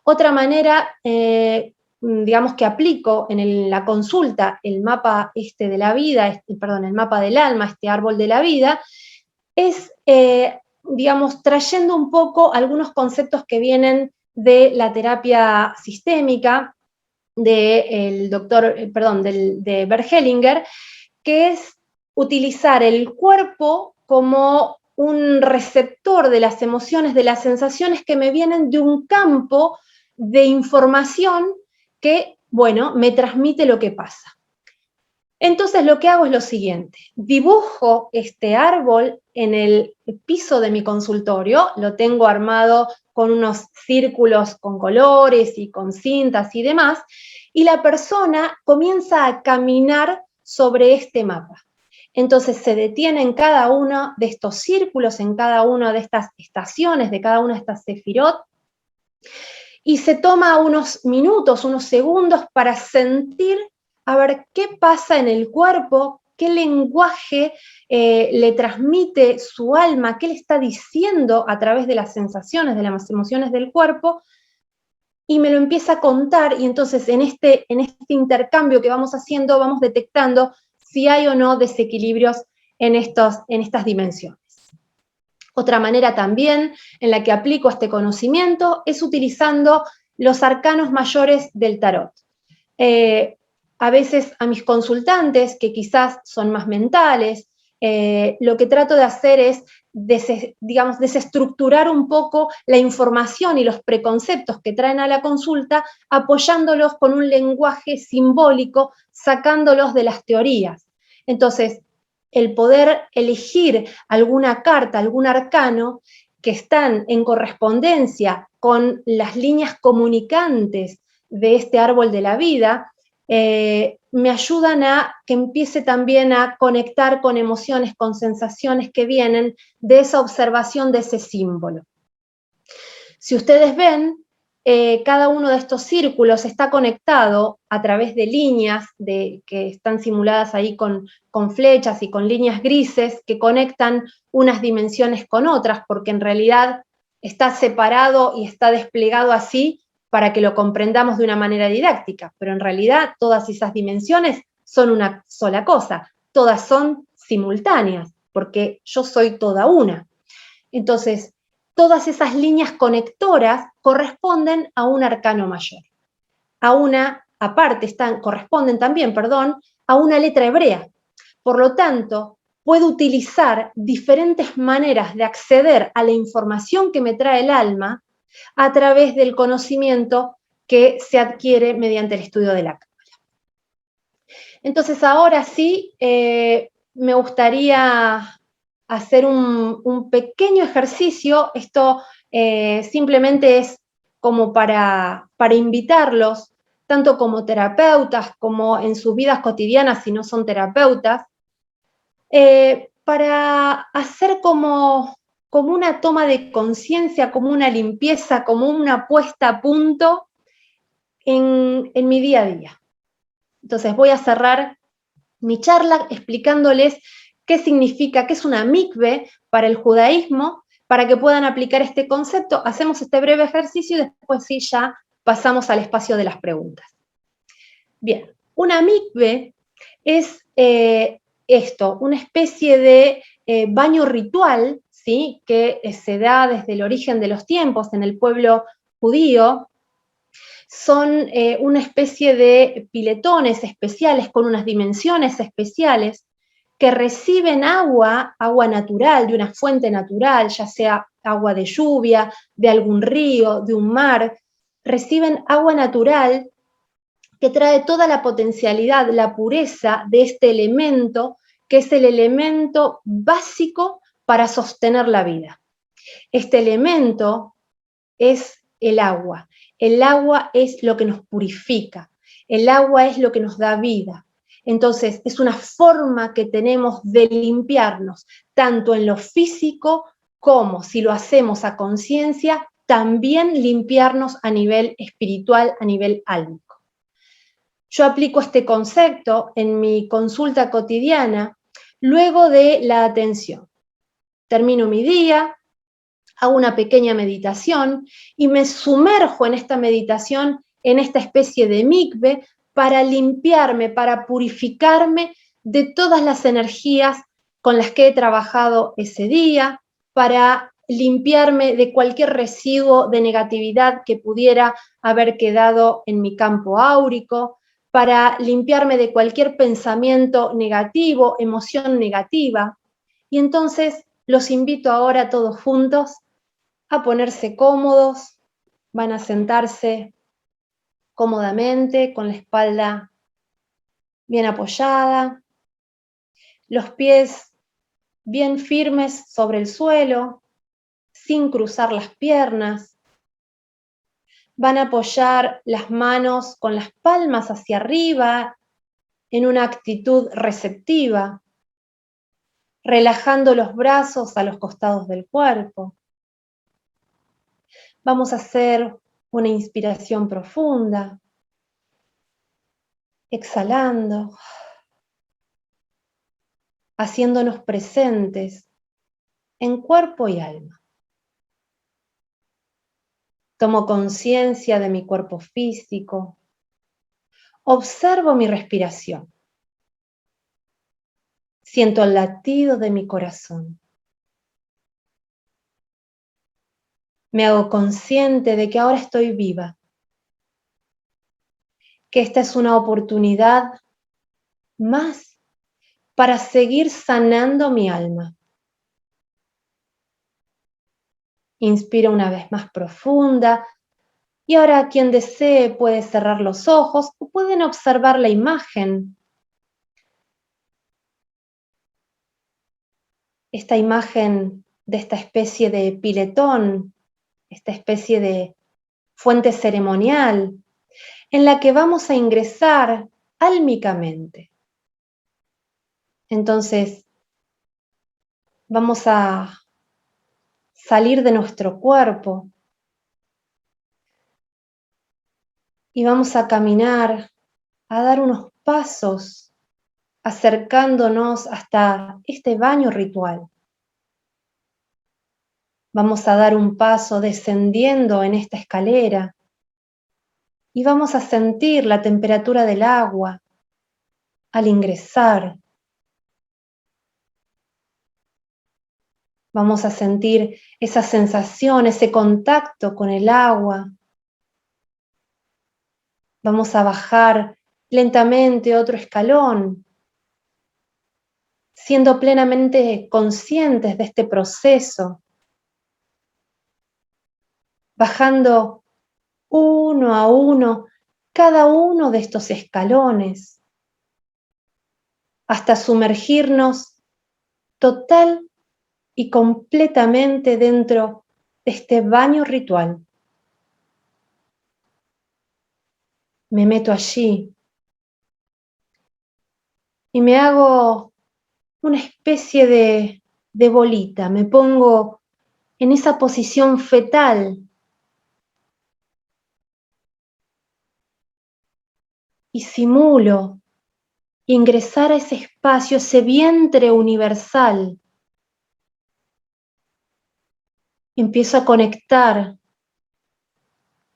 Otra manera, digamos, que aplico en la consulta el mapa de la vida, el mapa del alma, este árbol de la vida, es, digamos, trayendo un poco algunos conceptos que vienen de la terapia sistémica de Bert Hellinger, que es utilizar el cuerpo como un receptor de las emociones, de las sensaciones que me vienen de un campo de información que, bueno, me transmite lo que pasa. Entonces lo que hago es lo siguiente: dibujo este árbol en el piso de mi consultorio, lo tengo armado con unos círculos con colores y con cintas y demás, y la persona comienza a caminar sobre este mapa. Entonces se detiene en cada uno de estos círculos, en cada una de estas estaciones, de cada una de estas sefirot, y se toma unos minutos, unos segundos para sentir a ver qué pasa en el cuerpo, qué lenguaje le transmite su alma, qué le está diciendo a través de las sensaciones, de las emociones del cuerpo, y me lo empieza a contar, y entonces en este intercambio que vamos haciendo, vamos detectando si hay o no desequilibrios en estas dimensiones. Otra manera también en la que aplico este conocimiento es utilizando los arcanos mayores del tarot. A veces a mis consultantes, que quizás son más mentales, lo que trato de hacer es, desestructurar un poco la información y los preconceptos que traen a la consulta, apoyándolos con un lenguaje simbólico, sacándolos de las teorías. Entonces, el poder elegir alguna carta, algún arcano, que están en correspondencia con las líneas comunicantes de este árbol de la vida, me ayudan a que empiece también a conectar con emociones, con sensaciones que vienen de esa observación de ese símbolo. Si ustedes ven, cada uno de estos círculos está conectado a través de líneas que están simuladas ahí con flechas y con líneas grises que conectan unas dimensiones con otras, porque en realidad está separado y está desplegado así para que lo comprendamos de una manera didáctica, pero en realidad todas esas dimensiones son una sola cosa, todas son simultáneas, porque yo soy toda una. Entonces, todas esas líneas conectoras corresponden a un arcano mayor. Corresponden también, a una letra hebrea. Por lo tanto, puedo utilizar diferentes maneras de acceder a la información que me trae el alma a través del conocimiento que se adquiere mediante el estudio de la Cábala. Entonces, ahora sí, me gustaría hacer un pequeño ejercicio. Esto simplemente es como para invitarlos, tanto como terapeutas como en sus vidas cotidianas, si no son terapeutas, para hacer como una toma de conciencia, como una limpieza, como una puesta a punto en mi día a día. Entonces voy a cerrar mi charla explicándoles qué significa, qué es una mikve para el judaísmo, para que puedan aplicar este concepto. Hacemos este breve ejercicio y después sí ya pasamos al espacio de las preguntas. Bien, una mikve es una especie de baño ritual, ¿sí? Que se da desde el origen de los tiempos en el pueblo judío. Son una especie de piletones especiales con unas dimensiones especiales que reciben agua natural, de una fuente natural, ya sea agua de lluvia, de algún río, de un mar, reciben agua natural que trae toda la potencialidad, la pureza de este elemento, que es el elemento básico para sostener la vida. Este elemento es el agua. El agua es lo que nos purifica. El agua es lo que nos da vida. Entonces, es una forma que tenemos de limpiarnos, tanto en lo físico como, si lo hacemos a conciencia, también limpiarnos a nivel espiritual, a nivel álmico. Yo aplico este concepto en mi consulta cotidiana luego de la atención. Termino mi día, hago una pequeña meditación y me sumerjo en esta meditación, en esta especie de mikve, para limpiarme, para purificarme de todas las energías con las que he trabajado ese día, para limpiarme de cualquier residuo de negatividad que pudiera haber quedado en mi campo áurico, para limpiarme de cualquier pensamiento negativo, emoción negativa. Y entonces los invito ahora todos juntos a ponerse cómodos, van a sentarse cómodamente con la espalda bien apoyada, los pies bien firmes sobre el suelo, sin cruzar las piernas. Van a apoyar las manos con las palmas hacia arriba en una actitud receptiva, relajando los brazos a los costados del cuerpo. Vamos a hacer una inspiración profunda, exhalando, haciéndonos presentes en cuerpo y alma. Tomo conciencia de mi cuerpo físico, observo mi respiración, siento el latido de mi corazón. Me hago consciente de que ahora estoy viva, que esta es una oportunidad más para seguir sanando mi alma. Inspiro una vez más profunda y ahora quien desee puede cerrar los ojos o pueden observar la imagen. Esta imagen de esta especie de piletón, esta especie de fuente ceremonial en la que vamos a ingresar álmicamente. Entonces, vamos a salir de nuestro cuerpo y vamos a caminar, a dar unos pasos, acercándonos hasta este baño ritual. Vamos a dar un paso descendiendo en esta escalera y vamos a sentir la temperatura del agua al ingresar. Vamos a sentir esa sensación, ese contacto con el agua. Vamos a bajar lentamente otro escalón, siendo plenamente conscientes de este proceso, bajando uno a uno cada uno de estos escalones, hasta sumergirnos total y completamente dentro de este baño ritual. Me meto allí y me hago una especie de bolita, me pongo en esa posición fetal y simulo ingresar a ese espacio, ese vientre universal. Empiezo a conectar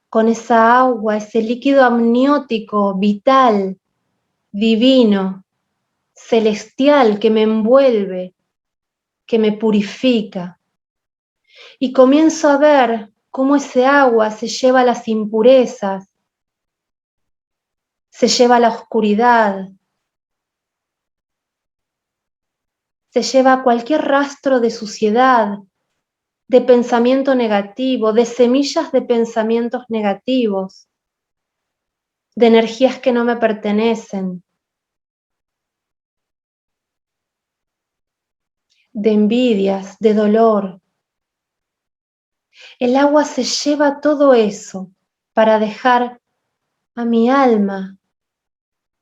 con esa agua, ese líquido amniótico vital, divino, celestial que me envuelve, que me purifica. Y comienzo a ver cómo ese agua se lleva las impurezas, se lleva la oscuridad, se lleva cualquier rastro de suciedad, de pensamiento negativo, de semillas de pensamientos negativos, de energías que no me pertenecen, de envidias, de dolor. El agua se lleva todo eso para dejar a mi alma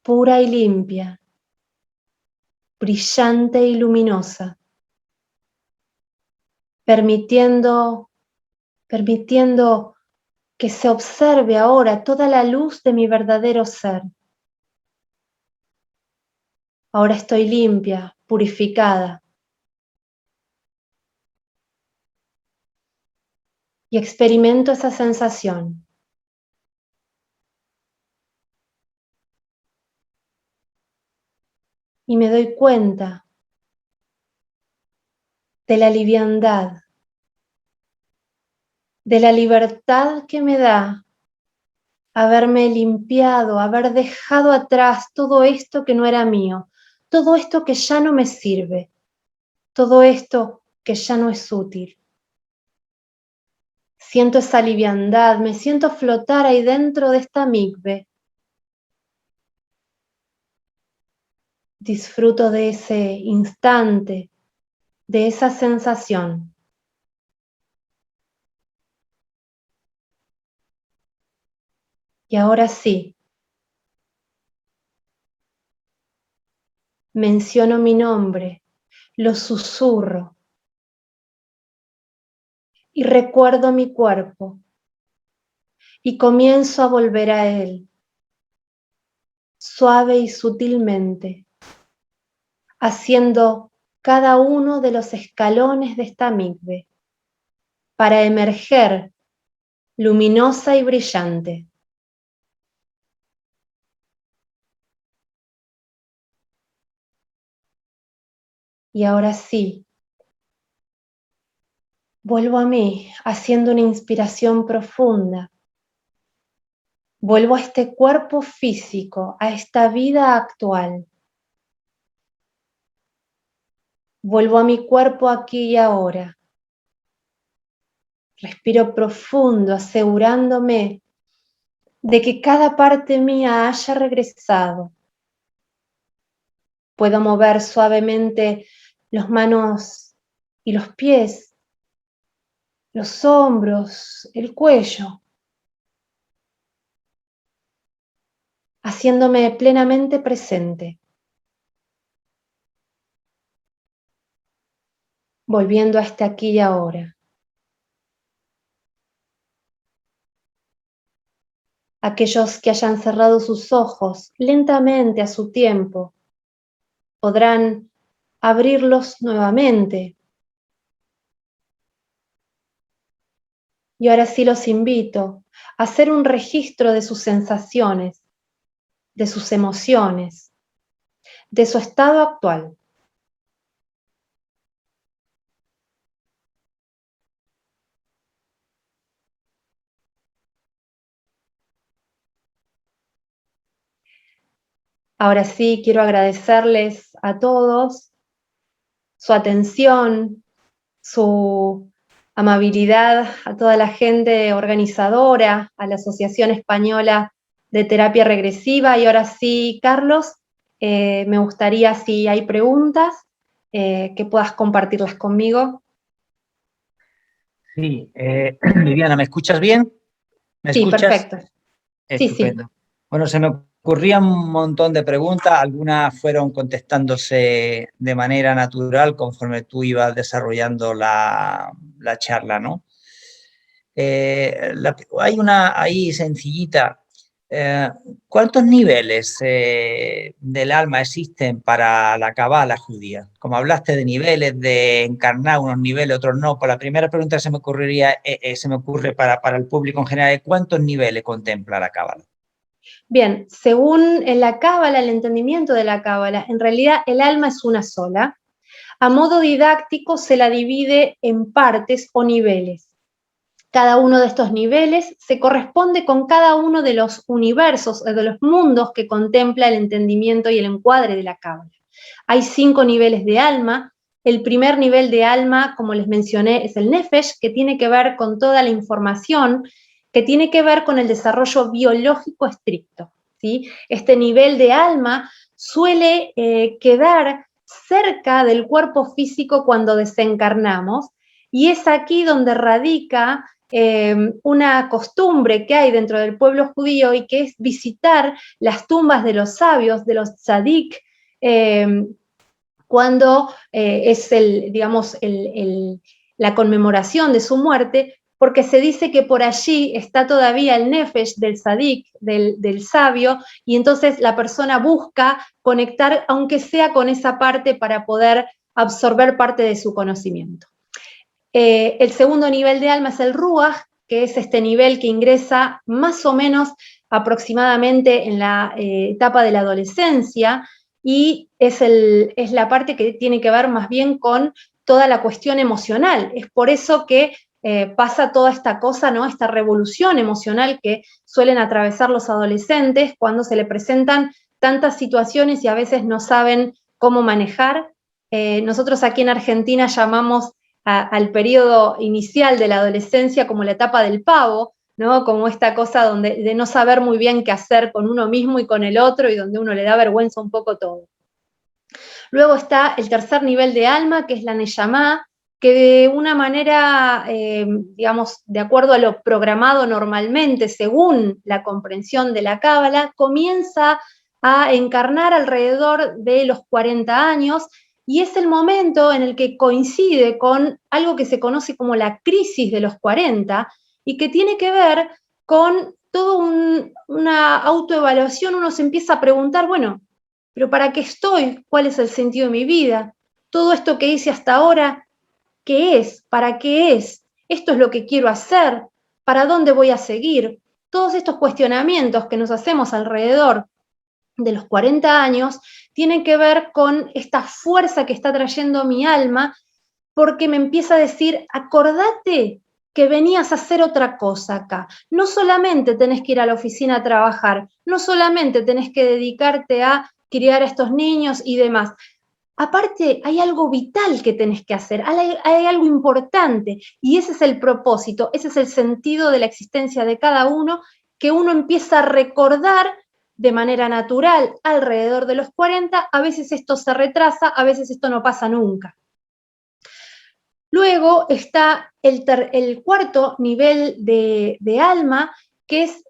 pura y limpia, brillante y luminosa, permitiendo que se observe ahora toda la luz de mi verdadero ser. Ahora estoy limpia, purificada. Y experimento esa sensación. Y me doy cuenta de la liviandad, de la libertad que me da haberme limpiado, haber dejado atrás todo esto que no era mío, todo esto que ya no me sirve, todo esto que ya no es útil. Siento esa liviandad, me siento flotar ahí dentro de esta mikve. Disfruto de ese instante, de esa sensación. Y ahora sí, menciono mi nombre, lo susurro y recuerdo mi cuerpo y comienzo a volver a él, suave y sutilmente, haciendo cada uno de los escalones de esta mikve para emerger luminosa y brillante. Y ahora sí, vuelvo a mí haciendo una inspiración profunda. Vuelvo a este cuerpo físico, a esta vida actual. Vuelvo a mi cuerpo aquí y ahora. Respiro profundo, asegurándome de que cada parte mía haya regresado. Puedo mover suavemente las manos y los pies, los hombros, el cuello, haciéndome plenamente presente, volviendo a este aquí y ahora. Aquellos que hayan cerrado sus ojos lentamente a su tiempo podrán abrirlos nuevamente. Y ahora sí los invito a hacer un registro de sus sensaciones, de sus emociones, de su estado actual. Ahora sí quiero agradecerles a todos su atención, su amabilidad, a toda la gente organizadora, a la Asociación Española de Terapia Regresiva. Y ahora sí, Carlos, me gustaría, si hay preguntas, que puedas compartirlas conmigo.
Sí, Viviana, ¿me escuchas bien? ¿Me
Sí,
escuchas?
perfecto. Sí, sí.
Estupendo. Bueno, se me ocurrían un montón de preguntas, algunas fueron contestándose de manera natural conforme tú ibas desarrollando la charla, ¿no? Hay una ahí sencillita. Eh, ¿Cuántos niveles del alma existen para la Cábala judía? Como hablaste de niveles, de encarnar unos niveles, otros no, pues la primera pregunta que se me ocurre para el público en general, ¿cuántos niveles contempla la Cábala?
Bien, según la Cábala, el entendimiento de la Cábala, en realidad el alma es una sola. A modo didáctico se la divide en partes o niveles. Cada uno de estos niveles se corresponde con cada uno de los universos, de los mundos que contempla el entendimiento y el encuadre de la Cábala. Hay 5 niveles de alma. El primer nivel de alma, como les mencioné, es el Nefesh, que tiene que ver con toda la información, que tiene que ver con el desarrollo biológico estricto, ¿sí? Este nivel de alma suele quedar cerca del cuerpo físico cuando desencarnamos, y es aquí donde radica una costumbre que hay dentro del pueblo judío, y que es visitar las tumbas de los sabios, de los tzadik, cuando es la conmemoración de su muerte, porque se dice que por allí está todavía el nefesh del tzadik, del sabio, y entonces la persona busca conectar, aunque sea con esa parte, para poder absorber parte de su conocimiento. El segundo nivel de alma es el Ruach, que es este nivel que ingresa más o menos aproximadamente en la etapa de la adolescencia, y es la parte que tiene que ver más bien con toda la cuestión emocional. Es por eso que pasa toda esta cosa, ¿no? Esta revolución emocional que suelen atravesar los adolescentes cuando se le presentan tantas situaciones y a veces no saben cómo manejar. Nosotros aquí en Argentina llamamos al periodo inicial de la adolescencia como la etapa del pavo, ¿no? Como esta cosa de no saber muy bien qué hacer con uno mismo y con el otro, y donde uno le da vergüenza un poco todo. Luego está el tercer nivel de alma, que es la Neyamá, que de una manera, digamos, de acuerdo a lo programado normalmente, según la comprensión de la Cábala, comienza a encarnar alrededor de los 40 años, y es el momento en el que coincide con algo que se conoce como la crisis de los 40, y que tiene que ver con toda una autoevaluación. Uno se empieza a preguntar, bueno, pero ¿para qué estoy? ¿Cuál es el sentido de mi vida? Todo esto que hice hasta ahora, ¿qué es? ¿Para qué es? ¿Esto es lo que quiero hacer? ¿Para dónde voy a seguir? Todos estos cuestionamientos que nos hacemos alrededor de los 40 años tienen que ver con esta fuerza que está trayendo mi alma, porque me empieza a decir, acordate que venías a hacer otra cosa acá. No solamente tenés que ir a la oficina a trabajar, no solamente tenés que dedicarte a criar a estos niños y demás. Aparte, hay algo vital que tenés que hacer, hay algo importante, y ese es el propósito, ese es el sentido de la existencia de cada uno, que uno empieza a recordar de manera natural alrededor de los 40. A veces esto se retrasa, a veces esto no pasa nunca. Luego está el cuarto nivel de alma, que es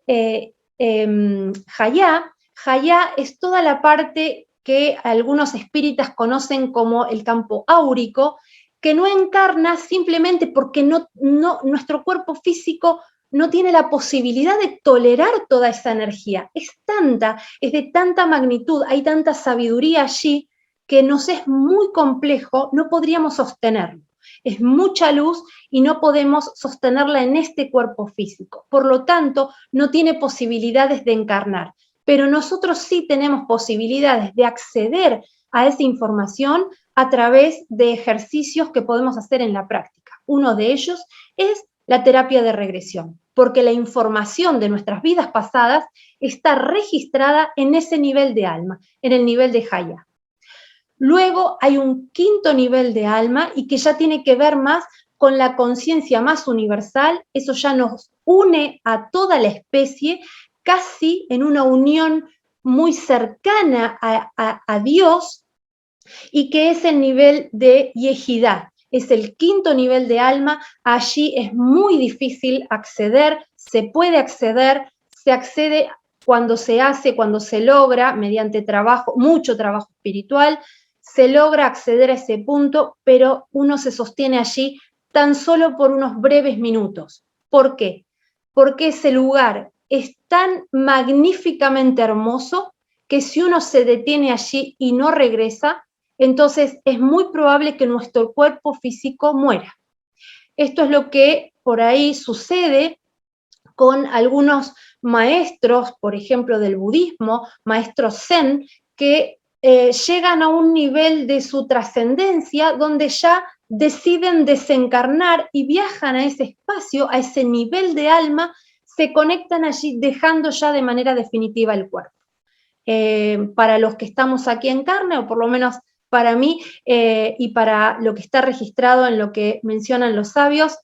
Hayá. Hayá es toda la parte que algunos espíritas conocen como el campo áurico, que no encarna simplemente porque nuestro cuerpo físico no tiene la posibilidad de tolerar toda esa energía. Es tanta, es de tanta magnitud, hay tanta sabiduría allí que nos es muy complejo, no podríamos sostenerlo. Es mucha luz y no podemos sostenerla en este cuerpo físico. Por lo tanto, no tiene posibilidades de encarnar. Pero nosotros sí tenemos posibilidades de acceder a esa información a través de ejercicios que podemos hacer en la práctica. Uno de ellos es la terapia de regresión, porque la información de nuestras vidas pasadas está registrada en ese nivel de alma, en el nivel de Haya. Luego hay un quinto nivel de alma y que ya tiene que ver más con la conciencia más universal, eso ya nos une a toda la especie, casi en una unión muy cercana a Dios, y que es el nivel de Yehidá, es el quinto nivel de alma. Allí es muy difícil acceder, se puede acceder, se accede cuando se hace, cuando se logra, mediante trabajo, mucho trabajo espiritual, se logra acceder a ese punto, pero uno se sostiene allí tan solo por unos breves minutos. ¿Por qué? Porque ese lugar es tan magníficamente hermoso que si uno se detiene allí y no regresa, entonces es muy probable que nuestro cuerpo físico muera. Esto es lo que por ahí sucede con algunos maestros, por ejemplo, del budismo, maestros zen, que llegan a un nivel de su trascendencia donde ya deciden desencarnar y viajan a ese espacio, a ese nivel de alma, se conectan allí dejando ya de manera definitiva el cuerpo. Para los que estamos aquí en carne, o por lo menos para mí, y para lo que está registrado en lo que mencionan los sabios,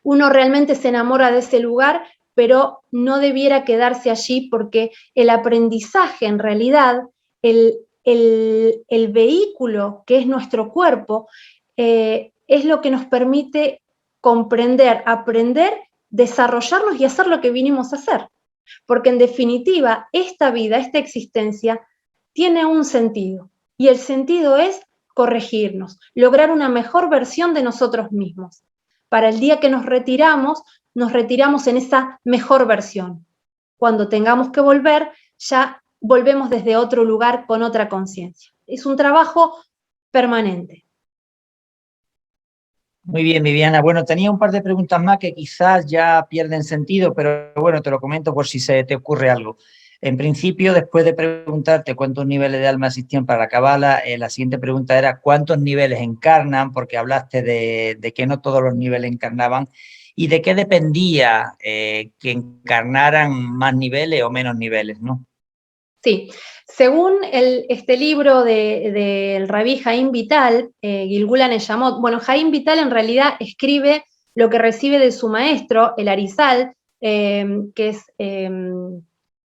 uno realmente se enamora de ese lugar, pero no debiera quedarse allí porque el aprendizaje, en realidad, el vehículo que es nuestro cuerpo, es lo que nos permite comprender, aprender, desarrollarnos y hacer lo que vinimos a hacer. Porque en definitiva, esta vida, esta existencia, tiene un sentido. Y el sentido es corregirnos, lograr una mejor versión de nosotros mismos. Para el día que nos retiramos en esa mejor versión. Cuando tengamos que volver, ya volvemos desde otro lugar con otra conciencia. Es un trabajo permanente.
Muy bien, Viviana. Bueno, tenía un par de preguntas más que quizás ya pierden sentido, pero bueno, te lo comento por si se te ocurre algo. En principio, después de preguntarte cuántos niveles de alma existían para la Cábala, la siguiente pregunta era cuántos niveles encarnan, porque hablaste de que no todos los niveles encarnaban, y de qué dependía que encarnaran más niveles o menos niveles, ¿no?
Sí, según este libro del Rabí Haim Vital, Gilgul Neyamot, bueno, Haim Vital en realidad escribe lo que recibe de su maestro, el Arizal, que es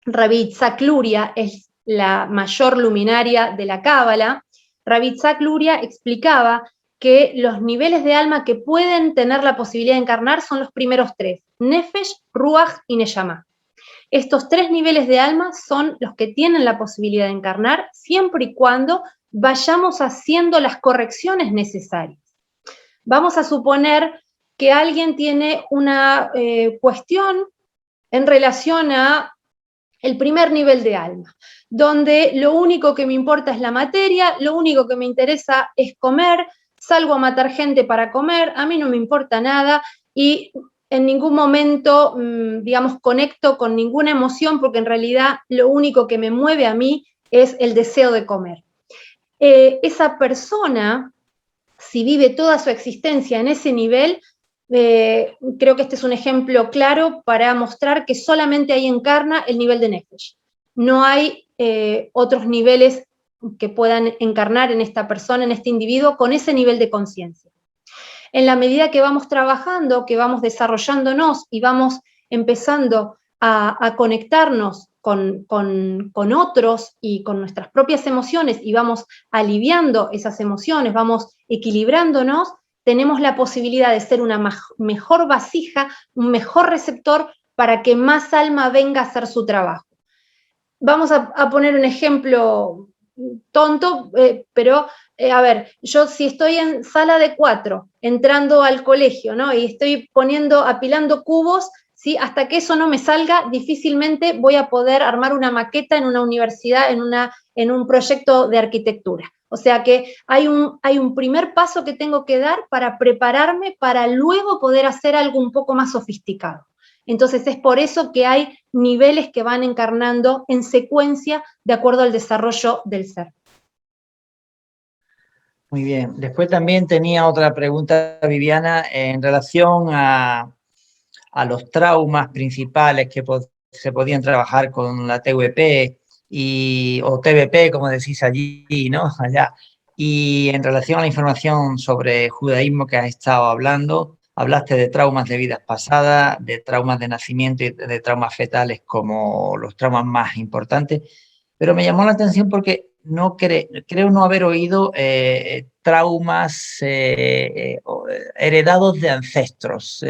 Rabbi Itzhak Luria, es la mayor luminaria de la Cábala. Rabbi Itzhak Luria explicaba que los niveles de alma que pueden tener la posibilidad de encarnar son los primeros tres, Nefesh, Ruach y Neyamá. Estos tres niveles de alma son los que tienen la posibilidad de encarnar siempre y cuando vayamos haciendo las correcciones necesarias. Vamos a suponer que alguien tiene una cuestión en relación a el primer nivel de alma, donde lo único que me importa es la materia, lo único que me interesa es comer, salgo a matar gente para comer, a mí no me importa nada y en ningún momento, digamos, conecto con ninguna emoción porque en realidad lo único que me mueve a mí es el deseo de comer. Esa persona, si vive toda su existencia en ese nivel, creo que este es un ejemplo claro para mostrar que solamente ahí encarna el nivel de Nefesh. No hay otros niveles que puedan encarnar en esta persona, en este individuo, con ese nivel de conciencia. En la medida que vamos trabajando, que vamos desarrollándonos y vamos empezando a conectarnos con otros y con nuestras propias emociones y vamos aliviando esas emociones, vamos equilibrándonos, tenemos la posibilidad de ser una mejor vasija, un mejor receptor para que más alma venga a hacer su trabajo. Vamos a poner un ejemplo tonto, pero a ver, yo si estoy en sala de 4, entrando al colegio, ¿no? Y estoy apilando cubos, ¿sí? Hasta que eso no me salga, difícilmente voy a poder armar una maqueta en una universidad, en un proyecto de arquitectura. O sea que hay un primer paso que tengo que dar para prepararme para luego poder hacer algo un poco más sofisticado. Entonces es por eso que hay niveles que van encarnando en secuencia de acuerdo al desarrollo del ser.
Muy bien. Después también tenía otra pregunta, Viviana, en relación a los traumas principales que se podían trabajar con la TVP o TVP, como decís allí, ¿no? Allá. Y en relación a la información sobre judaísmo que has estado hablando, hablaste de traumas de vidas pasadas, de traumas de nacimiento y de traumas fetales como los traumas más importantes, pero me llamó la atención porque creo no haber oído traumas heredados de ancestros.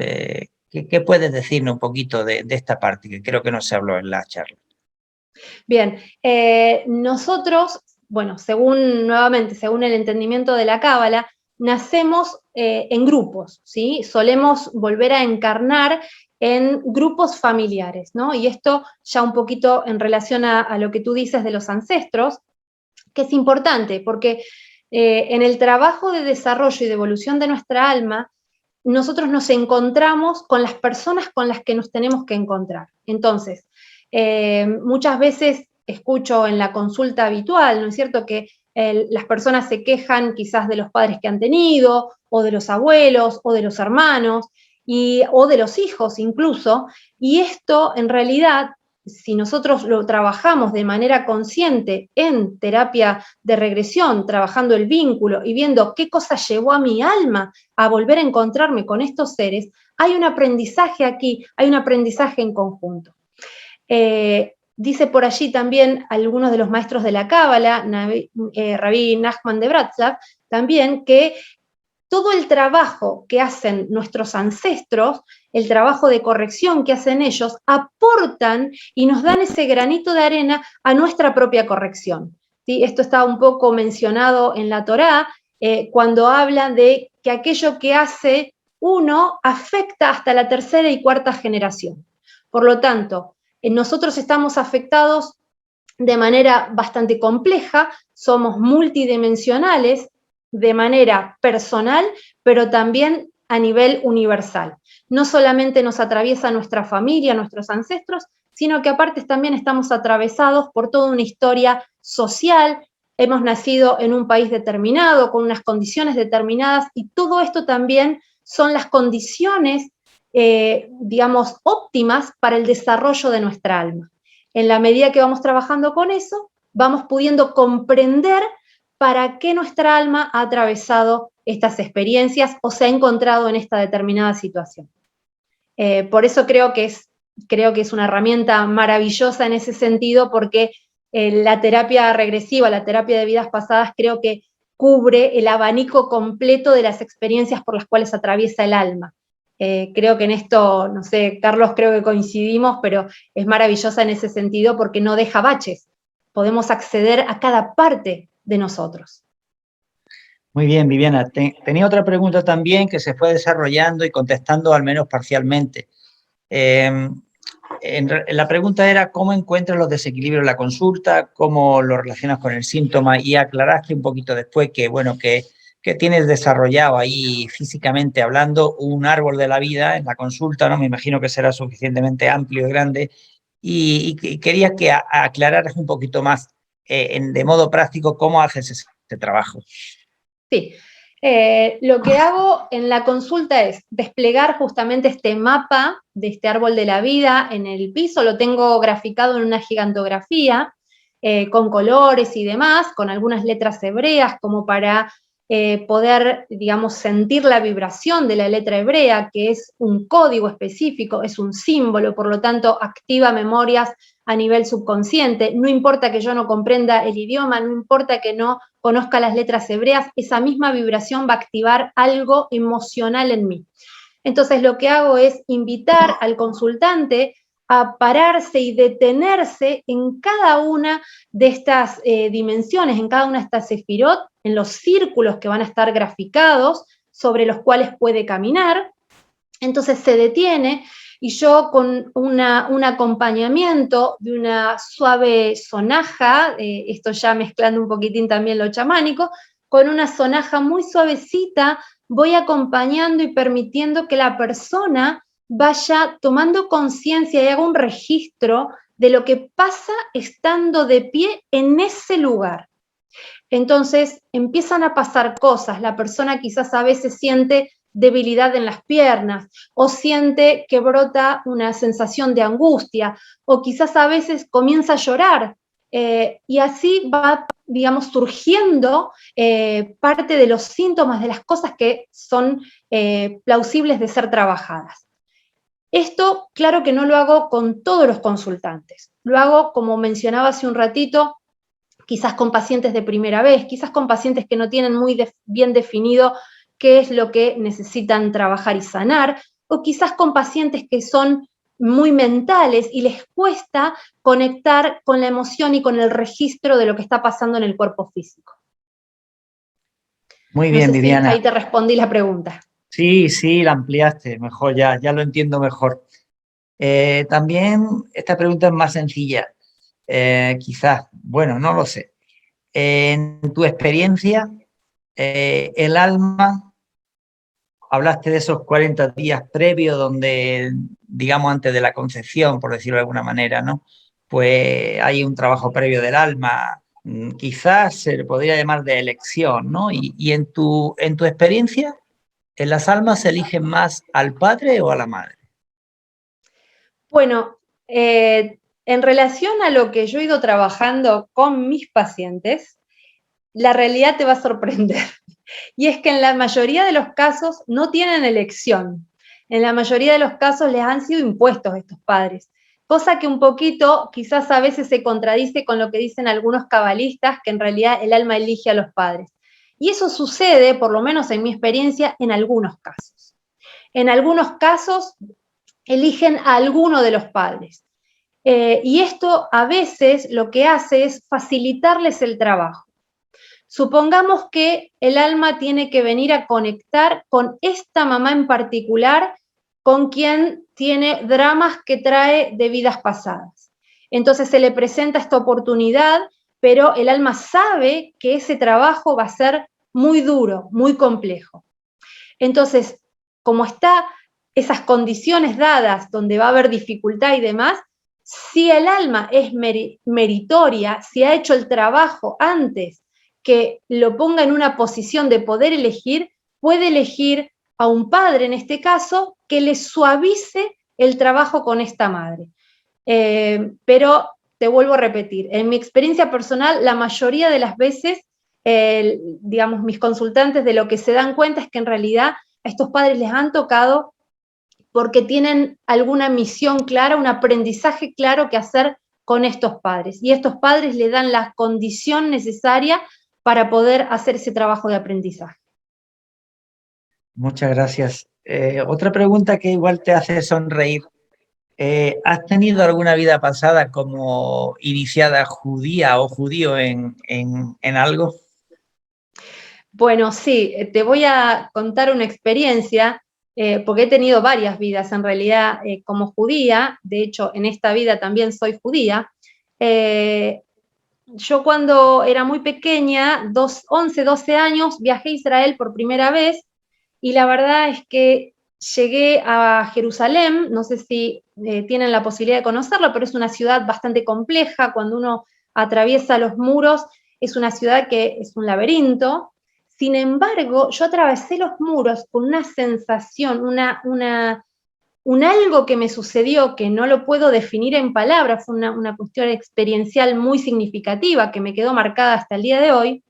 ¿Qué puedes decirnos un poquito de esta parte que creo que no se habló en la charla?
Bien, nosotros, bueno, nuevamente, según el entendimiento de la Cábala, nacemos en grupos, ¿sí? Solemos volver a encarnar en grupos familiares, ¿no? Y esto ya un poquito en relación a lo que tú dices de los ancestros, que es importante, porque en el trabajo de desarrollo y de evolución de nuestra alma, nosotros nos encontramos con las personas con las que nos tenemos que encontrar. Entonces, muchas veces escucho en la consulta habitual, ¿no es cierto?, que las personas se quejan quizás de los padres que han tenido, o de los abuelos, o de los hermanos, o de los hijos incluso, y esto en realidad, si nosotros lo trabajamos de manera consciente en terapia de regresión, trabajando el vínculo y viendo qué cosa llevó a mi alma a volver a encontrarme con estos seres, hay un aprendizaje aquí, hay un aprendizaje en conjunto. Dice por allí también algunos de los maestros de la Cábala, Rabbi Nachman de Breslov, también que todo el trabajo que hacen nuestros ancestros, el trabajo de corrección que hacen ellos, aportan y nos dan ese granito de arena a nuestra propia corrección. ¿Sí? Esto está un poco mencionado en la Torá, cuando habla de que aquello que hace uno afecta hasta la tercera y cuarta generación. Por lo tanto, nosotros estamos afectados de manera bastante compleja, somos multidimensionales, de manera personal, pero también a nivel universal. No solamente nos atraviesa nuestra familia, nuestros ancestros, sino que aparte también estamos atravesados por toda una historia social, hemos nacido en un país determinado, con unas condiciones determinadas, y todo esto también son las condiciones, digamos, óptimas para el desarrollo de nuestra alma. En la medida que vamos trabajando con eso, vamos pudiendo comprender para qué nuestra alma ha atravesado estas experiencias o se ha encontrado en esta determinada situación. Por eso creo que es una herramienta maravillosa en ese sentido, porque la terapia regresiva, la terapia de vidas pasadas, creo que cubre el abanico completo de las experiencias por las cuales atraviesa el alma. Creo que en esto, no sé, Carlos, creo que coincidimos, pero es maravillosa en ese sentido porque no deja baches. Podemos acceder a cada parte de nosotros.
Muy bien, Viviana. Tenía otra pregunta también que se fue desarrollando y contestando al menos parcialmente. La pregunta era cómo encuentras los desequilibrios en la consulta, cómo lo relacionas con el síntoma, y aclaraste un poquito después que, bueno, que tienes desarrollado ahí físicamente hablando un árbol de la vida en la consulta, ¿no? Me imagino que será suficientemente amplio y grande, y quería que aclararas un poquito más de modo práctico cómo haces ese trabajo.
Sí, lo que hago en la consulta es desplegar justamente este mapa de este árbol de la vida en el piso, lo tengo graficado en una gigantografía, con colores y demás, con algunas letras hebreas como para poder, digamos, sentir la vibración de la letra hebrea, que es un código específico, es un símbolo, por lo tanto activa memorias a nivel subconsciente. No importa que yo no comprenda el idioma, no importa que no conozca las letras hebreas, esa misma vibración va a activar algo emocional en mí. Entonces lo que hago es invitar al consultante a pararse y detenerse en cada una de estas dimensiones, en cada una de estas sefirot, en los círculos que van a estar graficados, sobre los cuales puede caminar. Entonces se detiene, y yo con un acompañamiento de una suave sonaja, esto ya mezclando un poquitín también lo chamánico, con una sonaja muy suavecita, voy acompañando y permitiendo que la persona vaya tomando conciencia y haga un registro de lo que pasa estando de pie en ese lugar. Entonces empiezan a pasar cosas, la persona quizás a veces siente debilidad en las piernas o siente que brota una sensación de angustia o quizás a veces comienza a llorar y así va, digamos, surgiendo parte de los síntomas de las cosas que son plausibles de ser trabajadas. Esto, claro que no lo hago con todos los consultantes, lo hago, como mencionaba hace un ratito, quizás con pacientes de primera vez, quizás con pacientes que no tienen muy bien definido qué es lo que necesitan trabajar y sanar, o quizás con pacientes que son muy mentales y les cuesta conectar con la emoción y con el registro de lo que está pasando en el cuerpo físico.
Muy bien,
no sé
Viviana.
Si ahí te respondí la pregunta.
Sí, sí, la ampliaste, mejor ya lo entiendo mejor. También esta pregunta es más sencilla, quizás, bueno, no lo sé. En tu experiencia, el alma, hablaste de esos 40 días previos donde, digamos, antes de la concepción, por decirlo de alguna manera, ¿no? Pues hay un trabajo previo del alma, quizás se le podría llamar de elección, ¿no? Y en tu experiencia, ¿en las almas se eligen más al padre o a la madre?
Bueno, en relación a lo que yo he ido trabajando con mis pacientes, la realidad te va a sorprender. Y es que en la mayoría de los casos no tienen elección. En la mayoría de los casos les han sido impuestos estos padres. Cosa que un poquito, quizás a veces se contradice con lo que dicen algunos cabalistas, que en realidad el alma elige a los padres. Y eso sucede, por lo menos en mi experiencia, en algunos casos. En algunos casos eligen a alguno de los padres. Y esto a veces lo que hace es facilitarles el trabajo. Supongamos que el alma tiene que venir a conectar con esta mamá en particular, con quien tiene dramas que trae de vidas pasadas. Entonces se le presenta esta oportunidad, pero el alma sabe que ese trabajo va a ser muy duro, muy complejo. Entonces, como está esas condiciones dadas donde va a haber dificultad y demás, si el alma es meritoria, si ha hecho el trabajo antes que lo ponga en una posición de poder elegir, puede elegir a un padre, en este caso, que le suavice el trabajo con esta madre. Pero te vuelvo a repetir, en mi experiencia personal, la mayoría de las veces, digamos, mis consultantes de lo que se dan cuenta es que en realidad a estos padres les han tocado porque tienen alguna misión clara, un aprendizaje claro que hacer con estos padres. Y estos padres le dan la condición necesaria para poder hacer ese trabajo de aprendizaje.
Muchas gracias. Otra pregunta que igual te hace sonreír. ¿Has tenido alguna vida pasada como iniciada judía o judío en algo?
Bueno, sí, te voy a contar una experiencia, porque he tenido varias vidas en realidad como judía, de hecho en esta vida también soy judía. Yo cuando era muy pequeña, 11, 12 años, viajé a Israel por primera vez y la verdad es que llegué a Jerusalén, no sé si tienen la posibilidad de conocerlo, pero es una ciudad bastante compleja, cuando uno atraviesa los muros es una ciudad que es un laberinto. Sin embargo, yo atravesé los muros con una sensación, un algo que me sucedió que no lo puedo definir en palabras, fue una cuestión experiencial muy significativa que me quedó marcada hasta el día de hoy.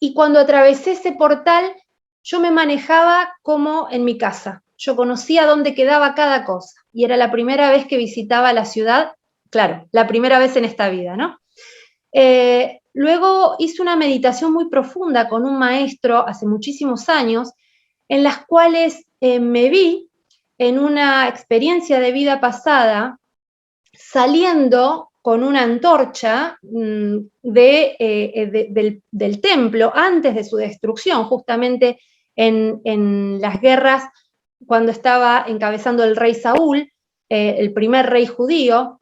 Y cuando atravesé ese portal, yo me manejaba como en mi casa. Yo conocía dónde quedaba cada cosa. Y era la primera vez que visitaba la ciudad, claro, la primera vez en esta vida, ¿no? Luego hice una meditación muy profunda con un maestro hace muchísimos años, en las cuales me vi en una experiencia de vida pasada saliendo con una antorcha del templo antes de su destrucción, justamente en las guerras cuando estaba encabezando el rey Saúl, el primer rey judío.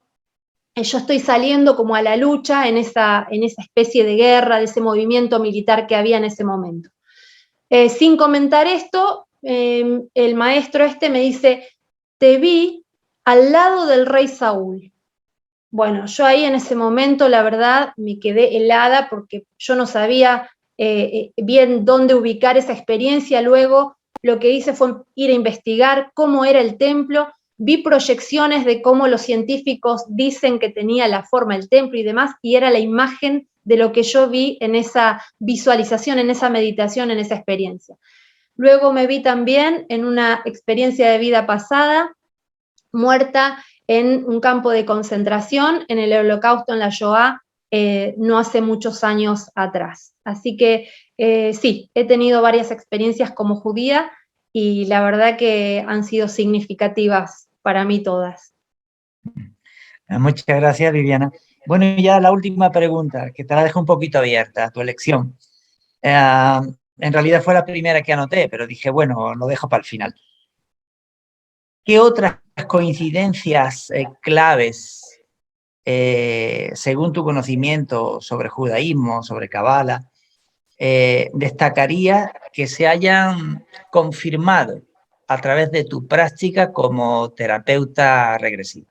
Yo estoy saliendo como a la lucha en esa especie de guerra, de ese movimiento militar que había en ese momento. Sin comentar esto, el maestro me dice, te vi al lado del rey Saúl. Bueno, yo ahí en ese momento, la verdad, me quedé helada porque yo no sabía bien dónde ubicar esa experiencia. Luego lo que hice fue ir a investigar cómo era el templo, vi proyecciones de cómo los científicos dicen que tenía la forma el templo y demás, y era la imagen de lo que yo vi en esa visualización, en esa meditación, en esa experiencia. Luego me vi también en una experiencia de vida pasada, muerta en un campo de concentración, en el Holocausto, en la Shoah, no hace muchos años atrás. Así que sí, he tenido varias experiencias como judía y la verdad que han sido significativas para mí todas.
Muchas gracias, Viviana. Bueno, ya la última pregunta, que te la dejo un poquito abierta, tu elección. En realidad fue la primera que anoté, pero dije, bueno, lo dejo para el final. ¿Qué otras coincidencias claves, según tu conocimiento sobre judaísmo, sobre Kabbalah, destacaría que se hayan confirmado a través de tu práctica como terapeuta regresiva?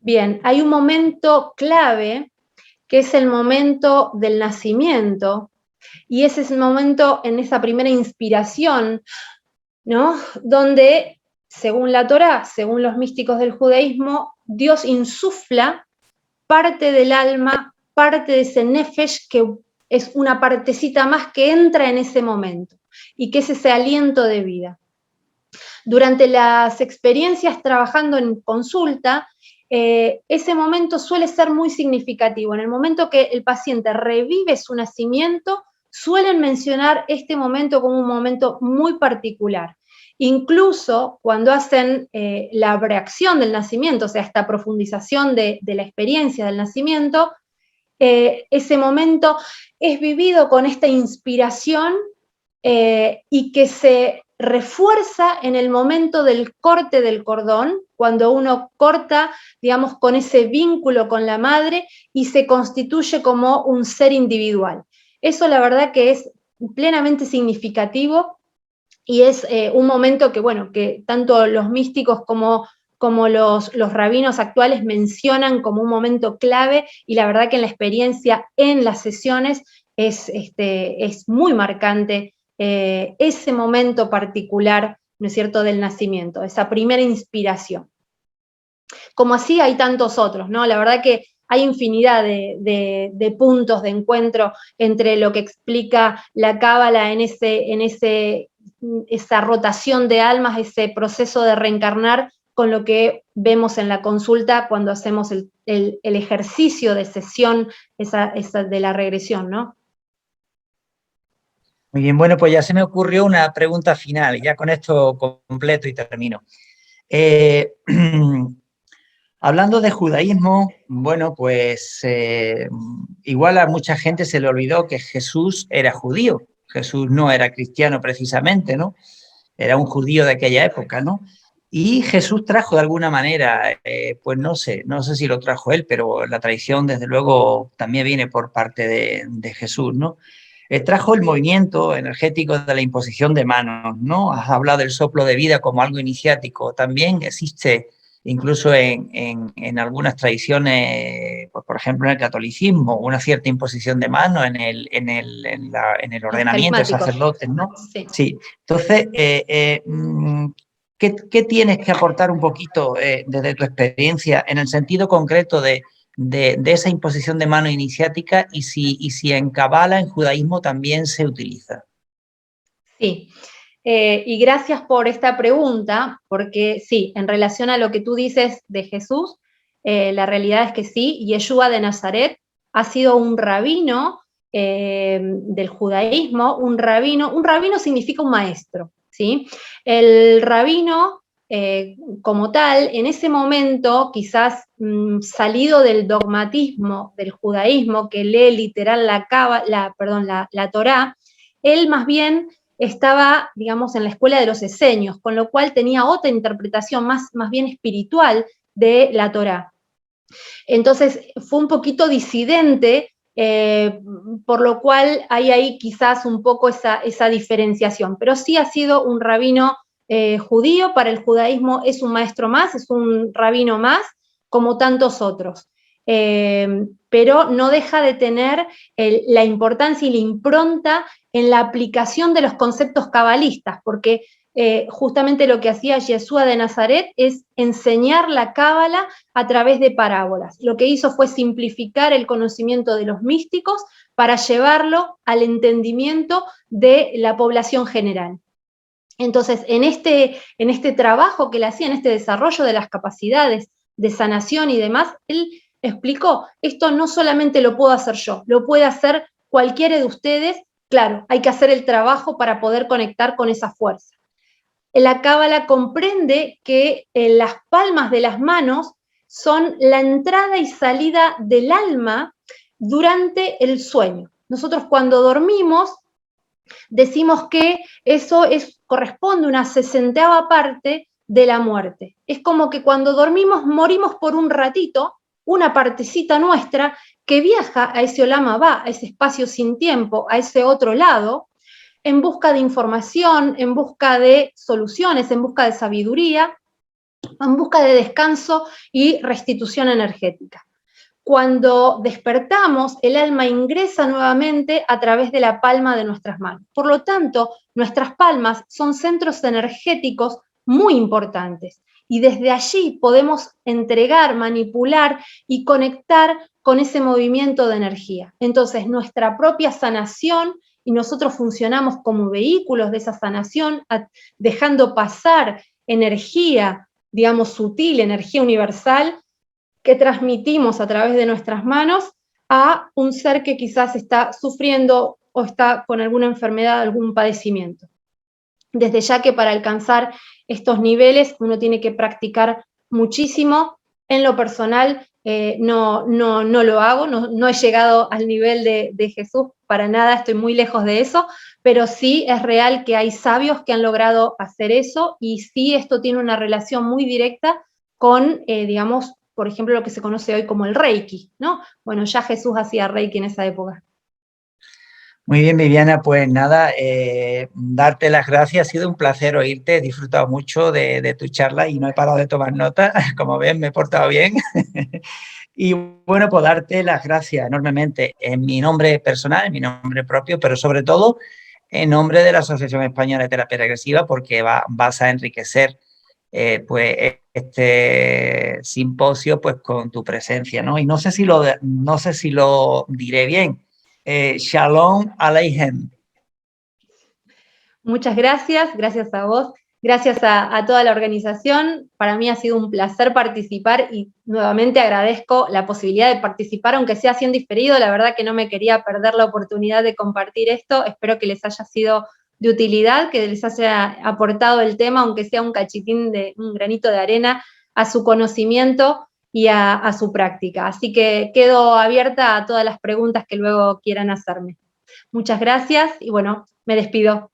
Bien, hay un momento clave que es el momento del nacimiento, y ese es el momento en esa primera inspiración, ¿no? Donde, según la Torá, según los místicos del judaísmo, Dios insufla parte del alma, parte de ese nefesh, que es una partecita más que entra en ese momento, y que es ese aliento de vida. Durante las experiencias trabajando en consulta, ese momento suele ser muy significativo. En el momento que el paciente revive su nacimiento, suelen mencionar este momento como un momento muy particular. Incluso cuando hacen la reacción del nacimiento, o sea, esta profundización de la experiencia del nacimiento, ese momento es vivido con esta inspiración y que se refuerza en el momento del corte del cordón, cuando uno corta, digamos, con ese vínculo con la madre y se constituye como un ser individual. Eso la verdad que es plenamente significativo y es un momento que, bueno, que tanto los místicos como los rabinos actuales mencionan como un momento clave, y la verdad que en la experiencia, en las sesiones, es muy marcante ese momento particular, ¿no es cierto?, del nacimiento, esa primera inspiración. Como así hay tantos otros, ¿no? La verdad que hay infinidad de puntos de encuentro entre lo que explica la Cábala en esa rotación de almas, ese proceso de reencarnar, con lo que vemos en la consulta cuando hacemos el ejercicio de sesión esa de la regresión, ¿no?
Muy bien, bueno, pues ya se me ocurrió una pregunta final, ya con esto completo y termino. Hablando de judaísmo, bueno, pues igual a mucha gente se le olvidó que Jesús era judío. Jesús no era cristiano precisamente, ¿no? Era un judío de aquella época, ¿no? Y Jesús trajo de alguna manera, pues no sé si lo trajo él, pero la tradición desde luego también viene por parte de Jesús, ¿no? Trajo el movimiento energético de la imposición de manos, ¿no? Has hablado del soplo de vida como algo iniciático. También existe incluso en algunas tradiciones, pues por ejemplo en el catolicismo, una cierta imposición de manos en el ordenamiento de sacerdotes, ¿no?
Sí.
Sí. Entonces, ¿qué tienes que aportar un poquito desde tu experiencia en el sentido concreto de esa imposición de mano iniciática y si en Kabbalah, en judaísmo, también se utiliza?
Sí, y gracias por esta pregunta, porque sí, en relación a lo que tú dices de Jesús, la realidad es que sí, Yeshua de Nazaret ha sido un rabino del judaísmo. Un rabino significa un maestro, ¿sí? El rabino como tal, en ese momento, quizás salido del dogmatismo del judaísmo, que lee literal la Torá, él más bien estaba, digamos, en la escuela de los esenios, con lo cual tenía otra interpretación más bien espiritual de la Torá. Entonces fue un poquito disidente, por lo cual hay ahí quizás un poco esa diferenciación, pero sí ha sido un rabino judío, para el judaísmo es un maestro más, es un rabino más, como tantos otros. Pero no deja de tener la importancia y la impronta en la aplicación de los conceptos cabalistas, porque justamente lo que hacía Yeshua de Nazaret es enseñar la cábala a través de parábolas. Lo que hizo fue simplificar el conocimiento de los místicos para llevarlo al entendimiento de la población general. Entonces, en este trabajo que él hacía, en este desarrollo de las capacidades de sanación y demás, él explicó, esto no solamente lo puedo hacer yo, lo puede hacer cualquiera de ustedes. Claro, hay que hacer el trabajo para poder conectar con esa fuerza. La cábala comprende que las palmas de las manos son la entrada y salida del alma durante el sueño. Nosotros cuando dormimos decimos que eso corresponde a una 60ª parte de la muerte. Es como que cuando dormimos morimos por un ratito, una partecita nuestra que viaja a ese Olam Abá, a ese espacio sin tiempo, a ese otro lado, en busca de información, en busca de soluciones, en busca de sabiduría, en busca de descanso y restitución energética. Cuando despertamos, el alma ingresa nuevamente a través de la palma de nuestras manos. Por lo tanto, nuestras palmas son centros energéticos muy importantes y desde allí podemos entregar, manipular y conectar con ese movimiento de energía. Entonces, nuestra propia sanación, y nosotros funcionamos como vehículos de esa sanación, dejando pasar energía, digamos, sutil, energía universal, que transmitimos a través de nuestras manos a un ser que quizás está sufriendo o está con alguna enfermedad, algún padecimiento. Desde ya que para alcanzar estos niveles uno tiene que practicar muchísimo. En lo personal no lo hago, no he llegado al nivel de Jesús para nada, estoy muy lejos de eso, pero sí es real que hay sabios que han logrado hacer eso y sí esto tiene una relación muy directa con, digamos, por ejemplo, lo que se conoce hoy como el Reiki, ¿no? Bueno, ya Jesús hacía Reiki en esa época.
Muy bien, Viviana, pues nada, darte las gracias, ha sido un placer oírte, he disfrutado mucho de tu charla y no he parado de tomar nota, como ven, me he portado bien. Y bueno, pues darte las gracias enormemente en mi nombre personal, en mi nombre propio, pero sobre todo en nombre de la Asociación Española de Terapia Regresiva, porque vas a enriquecer pues este simposio pues con tu presencia, ¿no? Y no sé si lo diré bien. Shalom Aleichem.
Muchas gracias, gracias a vos, gracias a toda la organización. Para mí ha sido un placer participar y nuevamente agradezco la posibilidad de participar, aunque sea así en diferido. La verdad que no me quería perder la oportunidad de compartir esto. Espero que les haya sido de utilidad, que les haya aportado el tema, aunque sea un cachitín un granito de arena, a su conocimiento y a su práctica. Así que quedo abierta a todas las preguntas que luego quieran hacerme. Muchas gracias y bueno, me despido.